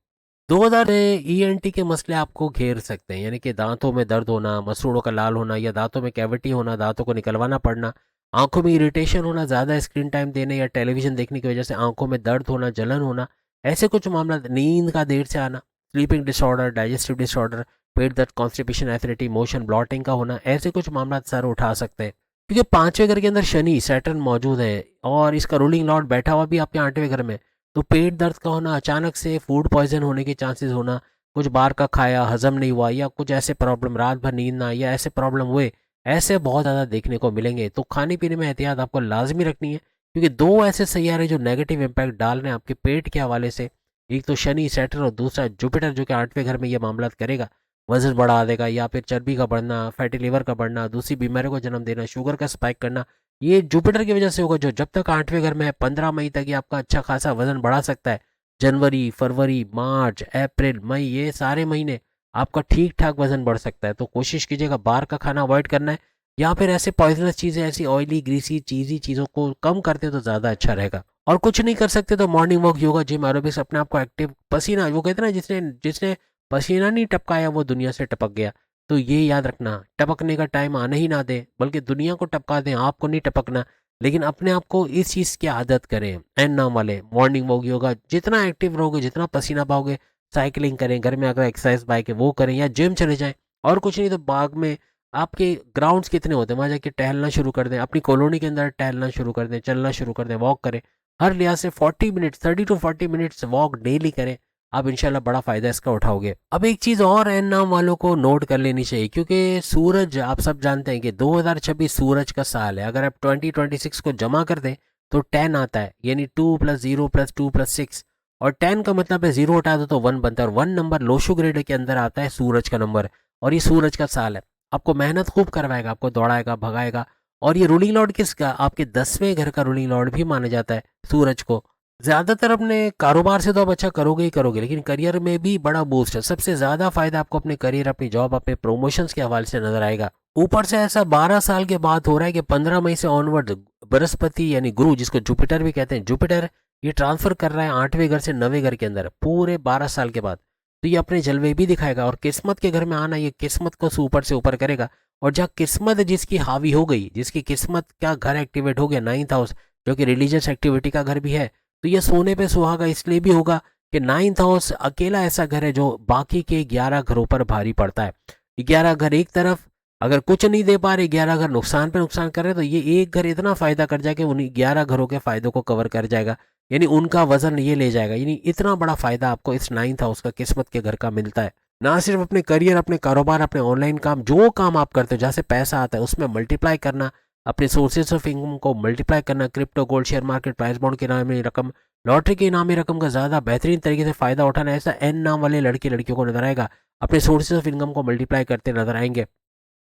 2000 में ईएनटी के मसले आपको घेर सकते हैं, यानी कि दांतों में दर्द होना, मसूड़ों का लाल होना, या दांतों में कैविटी होना, दांतों को निकलवाना पड़ना, आंखों में इरिटेशन होना, ज़्यादा स्क्रीन टाइम देने या टेलीविजन देखने की वजह से आंखों में दर्द होना, जलन होना, ऐसे कुछ मामला, नींद का देर से आना, स्लीपिंग डिसऑर्डर, डाइजेस्टिव डिसऑर्डर, पेट दर्द, कॉन्स्टिपेशन, एसिडिटी, मोशन ब्लॉटिंग का होना, ऐसे कुछ मामला सर उठा सकते हैं। क्योंकि पांचवें घर के अंदर शनि सैटर्न मौजूद है, और इसका रूलिंग लॉर्ड बैठा हुआ भी आपके आठवें घर में, तो पेट दर्द का होना, अचानक से फूड पॉइजन होने के चांसेस होना, कुछ बाहर का खाया हजम नहीं हुआ, या कुछ ऐसे प्रॉब्लम, रात भर नींद ना, या ऐसे प्रॉब्लम हुए, ऐसे बहुत ज़्यादा देखने को मिलेंगे। तो खाने पीने में एहतियात आपको लाजमी रखनी है, क्योंकि दो ऐसे सैयारे जो नेगेटिव इम्पैक्ट डाल रहे हैं आपके पेट के हवाले से, एक तो शनि सैटर्न, और दूसरा जुपिटर जो कि आठवें घर में ये मामला करेगा, वजन बढ़ा देगा, या फिर चर्बी का बढ़ना, फैटी लिवर का बढ़ना, दूसरी बीमारियों को जन्म देना, शुगर का स्पाइक करना, ये जुपिटर की वजह से होगा, जो जब तक आठवें घर में है 15 मई तक ये आपका अच्छा खासा वजन बढ़ा सकता है। जनवरी, फरवरी, मार्च, अप्रैल, मई, ये सारे महीने आपका ठीक ठाक वजन बढ़ सकता है। तो कोशिश कीजिएगा बाहर का खाना अवॉइड करना है, या फिर ऐसे पॉइजनस चीज़ें, ऐसी ऑयली ग्रीसी चीज़ी चीज़ों को कम करते तो ज़्यादा अच्छा रहेगा। और कुछ नहीं कर सकते तो morning walk, yoga, gym, aerobics, अपने आप को एक्टिव, पसीना, वो कहते हैं ना, जिसने जिसने पसीना नहीं टपकाया वो दुनिया से टपक गया। तो ये याद रखना, टपकने का टाइम आने ही ना दें, बल्कि दुनिया को टपका दें, आपको नहीं टपकना। लेकिन अपने आप को इस चीज़ की आदत करें, एन नाम वाले, मॉर्निंग वॉक, योगा, जितना एक्टिव रहोगे, जितना पसीना पाओगे, साइकिलिंग करें, घर में अगर एक्सरसाइज बाइक है वो करें, या जिम चले जाएं। और कुछ नहीं तो बाग में, आपके ग्राउंड्स कितने होते हैं, वहाँ जाके टहलना शुरू कर दें, अपनी कॉलोनी के अंदर टहलना शुरू कर दें, चलना शुरू कर दें, वॉक करें। हर लिहाज से 40 minutes, 30 to 40 minutes walk daily करें, आप इंशाल्लाह बड़ा फायदा इसका उठाओगे। अब एक चीज और एन नाम वालों को नोट कर लेनी चाहिए, क्योंकि सूरज, आप सब जानते हैं कि 2026 सूरज का साल है। अगर आप 2026 को जमा कर दें तो 10 आता है, यानी 2+0+2+6, और 10 का मतलब है 0 हटा दो तो 1 बनता है, और 1 नंबर लोशो ग्रेड के अंदर आता है सूरज का नंबर, और ये सूरज का साल है। आपको मेहनत खूब करवाएगा, आपको दौड़ाएगा, भगाएगा। और ये रूलिंग लॉर्ड किसका? आपके 10वें घर का रूलिंग लॉर्ड भी माना जाता है सूरज को। ज्यादातर अपने कारोबार से तो आप अच्छा करोगे ही करोगे, लेकिन करियर में भी बड़ा बूस्ट है। सबसे ज्यादा फायदा आपको अपने करियर, अपनी जॉब, अपने प्रमोशंस के हवाले से नजर आएगा। ऊपर से ऐसा 12 साल के बाद हो रहा है कि 15 मई से ऑनवर्ड बृहस्पति, यानी गुरु, जिसको जुपिटर भी कहते हैं, जुपिटर ये ट्रांसफर कर रहा है 8वें घर से 9वें घर के अंदर पूरे 12 साल के बाद। तो ये अपने जलवे भी दिखाएगा, और किस्मत के घर में आना, ये किस्मत को ऊपर से ऊपर करेगा। और जहाँ किस्मत जिसकी हावी हो गई, जिसकी किस्मत का घर एक्टिवेट हो गया, 9th हाउस, जो कि रिलीजियस एक्टिविटी का घर भी है, तो ये सोने पे सुहागा इसलिए भी होगा कि 9th हाउस अकेला ऐसा घर है जो बाकी के 11 घरों पर भारी पड़ता है। 11 घर एक तरफ अगर कुछ नहीं दे पा रहे, 11 घर नुकसान पे नुकसान कर रहे, तो ये एक घर इतना फायदा कर जाएगा, उन 11 घरों के फायदों को कवर कर जाएगा, यानी उनका वजन ये ले जाएगा। यानी इतना बड़ा फायदा आपको इस 9th हाउस का, किस्मत के घर का मिलता है। ना सिर्फ अपने करियर, अपने कारोबार, अपने ऑनलाइन काम, जो काम आप करते हो जहाँ से पैसा आता है उसमें मल्टीप्लाई करना, अपने सोर्सेज ऑफ इनकम को मल्टीप्लाई करना, crypto, gold, share market, price bond के इनामी रकम, लॉटरी के इनामी रकम का ज़्यादा बेहतरीन तरीके से फ़ायदा उठाना, ऐसा एन नाम वाले लड़के लड़कियों को नजर आएगा। अपने सोर्सेज ऑफ इनकम को मल्टीप्लाई करते नजर आएंगे।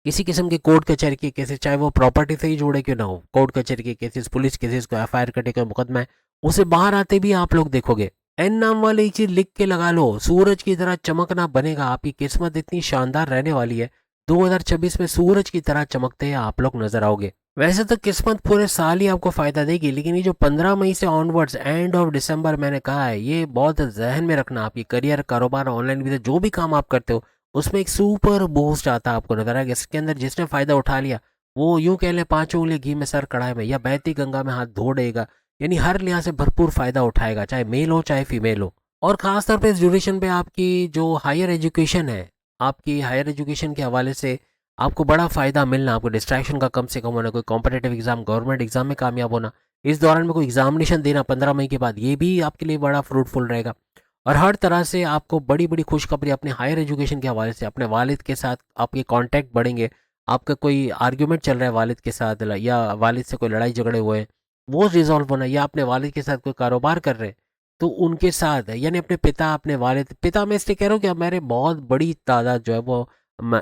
किसी किस्म के कोर्ट कचहरी के केसेस, चाहे वो प्रॉपर्टी से ही जुड़े क्यों ना हो, कोर्ट कचहरी के केसेस, पुलिस केसेस को एफआईआर कटे कोई मुकदमा है, उसे बाहर आते भी आप लोग देखोगे। एन नाम वाली चीज लिख के लगा लो, सूरज की तरह चमकना बनेगा। आपकी किस्मत इतनी शानदार रहने वाली है, 2026 में सूरज की तरह चमकते हैं आप लोग नजर आओगे। वैसे तो किस्मत पूरे साल ही आपको फायदा देगी, लेकिन ये जो 15 मई से ऑनवर्ड्स एंड ऑफ दिसंबर मैंने कहा है, ये बहुत जहन में रखना। आपकी करियर, कारोबार, ऑनलाइन बिजनेस, जो भी काम आप करते हो उसमें एक सुपर बूस्ट आता है आपको नजर आएगा। इसके अंदर जिसने फायदा उठा लिया वो यूं कह ले 5 उंगली घी में सर कढ़ाई में, या बहती गंगा में हाथ धो देगा। यानी हर लिहाज से भरपूर फायदा उठाएगा, चाहे मेल हो चाहे फीमेल हो। और खासतौर पे इस ड्यूरेशन पे आपकी जो हायर एजुकेशन है, आपकी हायर एजुकेशन के हवाले से आपको बड़ा फायदा मिलना, आपको डिस्ट्रैक्शन का कम से कम होना, कोई कॉम्पिटेटिव एग्जाम, गवर्नमेंट एग्जाम में कामयाब होना, इस दौरान में कोई एग्जामिनेशन देना 15 मई के बाद, ये भी आपके लिए बड़ा फ्रूटफुल रहेगा। और हर तरह से आपको बड़ी बड़ी खुशखबरी अपने हायर एजुकेशन के हवाले से, अपने वालिद के साथ आपके कांटेक्ट बढ़ेंगे। आपका कोई आर्ग्यूमेंट चल रहा है वालिद के साथ, या वालिद से कोई लड़ाई झगड़े हुए हैं, वो रिजॉल्व होना, या अपने वालिद के साथ कोई कारोबार कर रहे हैं तो उनके साथ, यानी अपने पिता, अपने वालिद, पिता मैं इसलिए कह रहा हूँ कि हमारे बहुत बड़ी तादाद जो है वो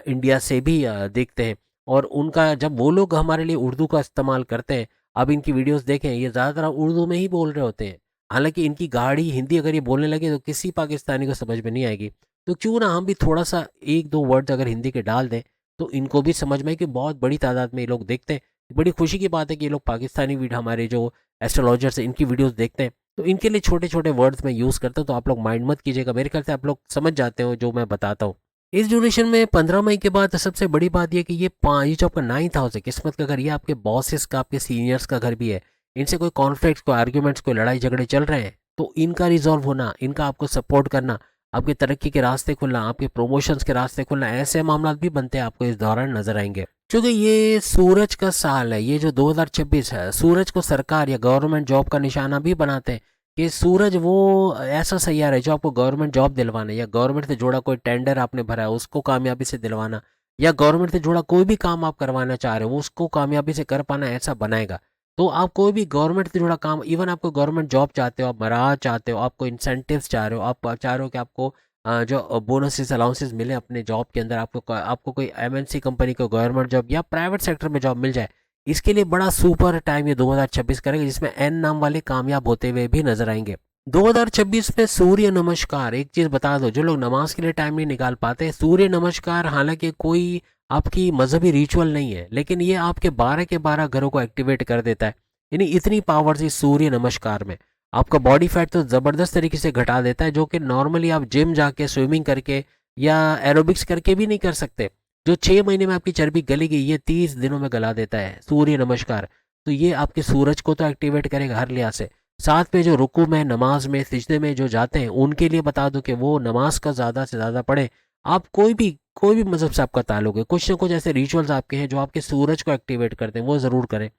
इंडिया से भी देखते हैं। और उनका जब वो लोग हमारे लिए उर्दू का इस्तेमाल करते हैं, अब इनकी वीडियोस देखें, ये ज़्यादातर उर्दू में ही बोल रहे होते हैं। हालांकि इनकी गाड़ी हिंदी अगर ये बोलने लगे तो किसी पाकिस्तानी को समझ में नहीं आएगी। तो क्यों ना हम भी थोड़ा सा एक दो वर्ड्स अगर हिंदी के डाल दें तो इनको भी समझ में आए कि बहुत बड़ी तादाद में ये लोग देखते हैं। बड़ी खुशी की बात है कि ये लोग पाकिस्तानी वीडियो, हमारे जो एस्ट्रोलॉजर्स हैं, इनकी वीडियोस देखते हैं। तो इनके लिए छोटे छोटे वर्ड्स मैं यूज़ करता हूँ, तो आप लोग माइंड मत कीजिएगा, मेरे ख्याल से आप लोग समझ जाते हो जो मैं बताता हूँ। इस ड्यूरेशन में 15 मई के बाद सबसे बड़ी बात यह कि ये जो आपका 9th हाउस है, किस्मत का घर, ये आपके बॉसेस का, आपके सीनियर्स का घर भी है। इनसे कोई कॉन्फ्लिक्ट, कोई आर्ग्यूमेंट्स, कोई लड़ाई झगड़े चल रहे हैं तो इनका रिजॉल्व होना, इनका आपको सपोर्ट करना, आपकी तरक्की के रास्ते खुलना, आपके प्रमोशंस के रास्ते खुलना, ऐसे मामला भी बनते हैं आपको इस दौरान नजर आएंगे। क्योंकि ये सूरज का साल है, ये जो 2026 है, सूरज को सरकार या गवर्नमेंट जॉब का निशाना भी बनाते हैं कि सूरज वो ऐसा सैयारा है जो आपको गवर्नमेंट जॉब दिलवाना, या गवर्नमेंट से जुड़ा कोई टेंडर आपने भरा है उसको कामयाबी से दिलवाना, या गवर्नमेंट से जुड़ा कोई भी काम आप करवाना चाह रहे हो उसको कामयाबी से कर पाना, ऐसा बनाएगा। तो आप कोई भी गवर्नमेंट से जुड़ा काम, इवन आपको गवर्नमेंट जॉब चाहते हो, आप मराज चाहते हो, आपको इंसेंटिव्स चाह रहे हो, आप चाह रहे हो कि आपको जो बोनसेस अलाउंसेस मिले अपने जॉब के अंदर, आपको कोई एमएनसी कंपनी को गवर्नमेंट जॉब या प्राइवेट सेक्टर में जॉब मिल जाए, इसके लिए बड़ा सुपर टाइम ये 2026 करेगा, जिसमें एन नाम वाले कामयाब होते हुए भी नजर आएंगे। 2026 में सूर्य नमस्कार, एक चीज बता दो, जो लोग नमाज के लिए टाइम नहीं निकाल पाते, सूर्य नमस्कार हालांकि कोई आपकी मजहबी रिचुअल नहीं है, लेकिन ये आपके 12 के 12 घरों को एक्टिवेट कर देता है। यानी इतनी पावर इस सूर्य नमस्कार में, आपका बॉडी फैट तो जबरदस्त तरीके से घटा देता है, जो कि नॉर्मली आप जिम जाके, स्विमिंग करके या एरोबिक्स करके भी नहीं कर सकते। जो 6 महीने में आपकी चर्बी गलेगी, ये 30 दिनों में गला देता है सूर्य नमस्कार। तो ये आपके सूरज को तो एक्टिवेट करेगा हर लिहाज से। साथ में जो रुकू में, नमाज में, सिजदे में जो जाते हैं उनके लिए बता दो कि वो नमाज का ज़्यादा से ज़्यादा पढ़े। आप कोई भी मजहब से आपका ताल्लुक है, कुछ ना कुछ ऐसे रिचुअल्स आपके हैं जो आपके सूरज को एक्टिवेट करते हैं, वो ज़रूर करें।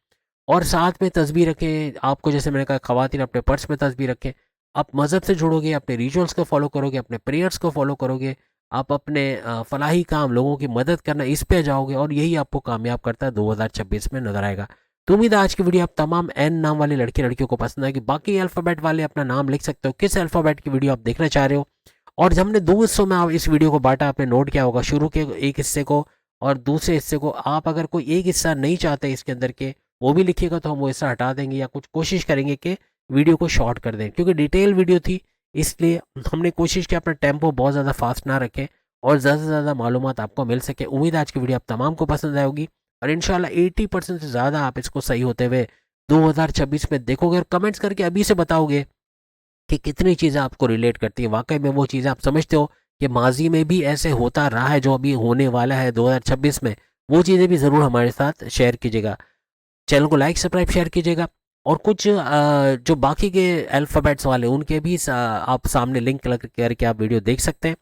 और साथ में तस्बीह रखें, आपको जैसे मैंने कहा ख़वातीन अपने पर्स में तस्बीह रखें। आप मज़हब से जुड़ोगे, अपने रिचुअल्स को फॉलो करोगे, अपने प्रेयर्स को फॉलो करोगे, आप अपने फलाही काम, लोगों की मदद करना, इस पे जाओगे और यही आपको कामयाब करता है 2026 में नजर आएगा। तो उम्मीद है आज की वीडियो आप तमाम एन नाम वाले लड़के लड़कियों को पसंद आएगी। बाकी अल्फ़ाबेट वाले अपना नाम लिख सकते हो, किस अल्फ़ाबेट की वीडियो आप देखना चाह रहे हो। और जब हमने 2 हिस्सों में आप इस वीडियो को बांटा, आपने नोट किया होगा, शुरू के एक हिस्से को और दूसरे हिस्से को। आप अगर कोई एक हिस्सा नहीं चाहते इसके अंदर के, वो भी लिखिएगा तो हम वो हिस्सा हटा देंगे, या कुछ कोशिश करेंगे कि वीडियो को शॉर्ट कर दें, क्योंकि डिटेल वीडियो थी इसलिए हमने कोशिश की अपना टेम्पो बहुत ज़्यादा फास्ट ना रखें और ज़्यादा से ज़्यादा मालूमात आपको मिल सके। उम्मीद है आज की वीडियो आप तमाम को पसंद आएगी और इंशाल्लाह 80% से ज़्यादा आप इसको सही होते हुए 2026 में देखोगे, और कमेंट्स करके अभी से बताओगे कि कितनी चीज़ें आपको रिलेट करती हैं, वाकई में वो चीज़ें आप समझते हो कि माजी में भी ऐसे होता रहा है, जो अभी होने वाला है 2026 में, वो चीज़ें भी ज़रूर हमारे साथ शेयर कीजिएगा। चैनल को लाइक, सब्सक्राइब, शेयर कीजिएगा। और कुछ जो बाकी के अल्फ़ाबेट्स वाले उनके भी आप सामने लिंक करके आप वीडियो देख सकते हैं।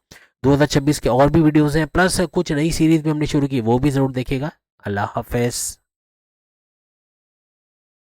2026 के और भी वीडियोस हैं, प्लस कुछ नई सीरीज भी हमने शुरू की, वो भी ज़रूर देखिएगा। अल्लाह हाफ़िज़।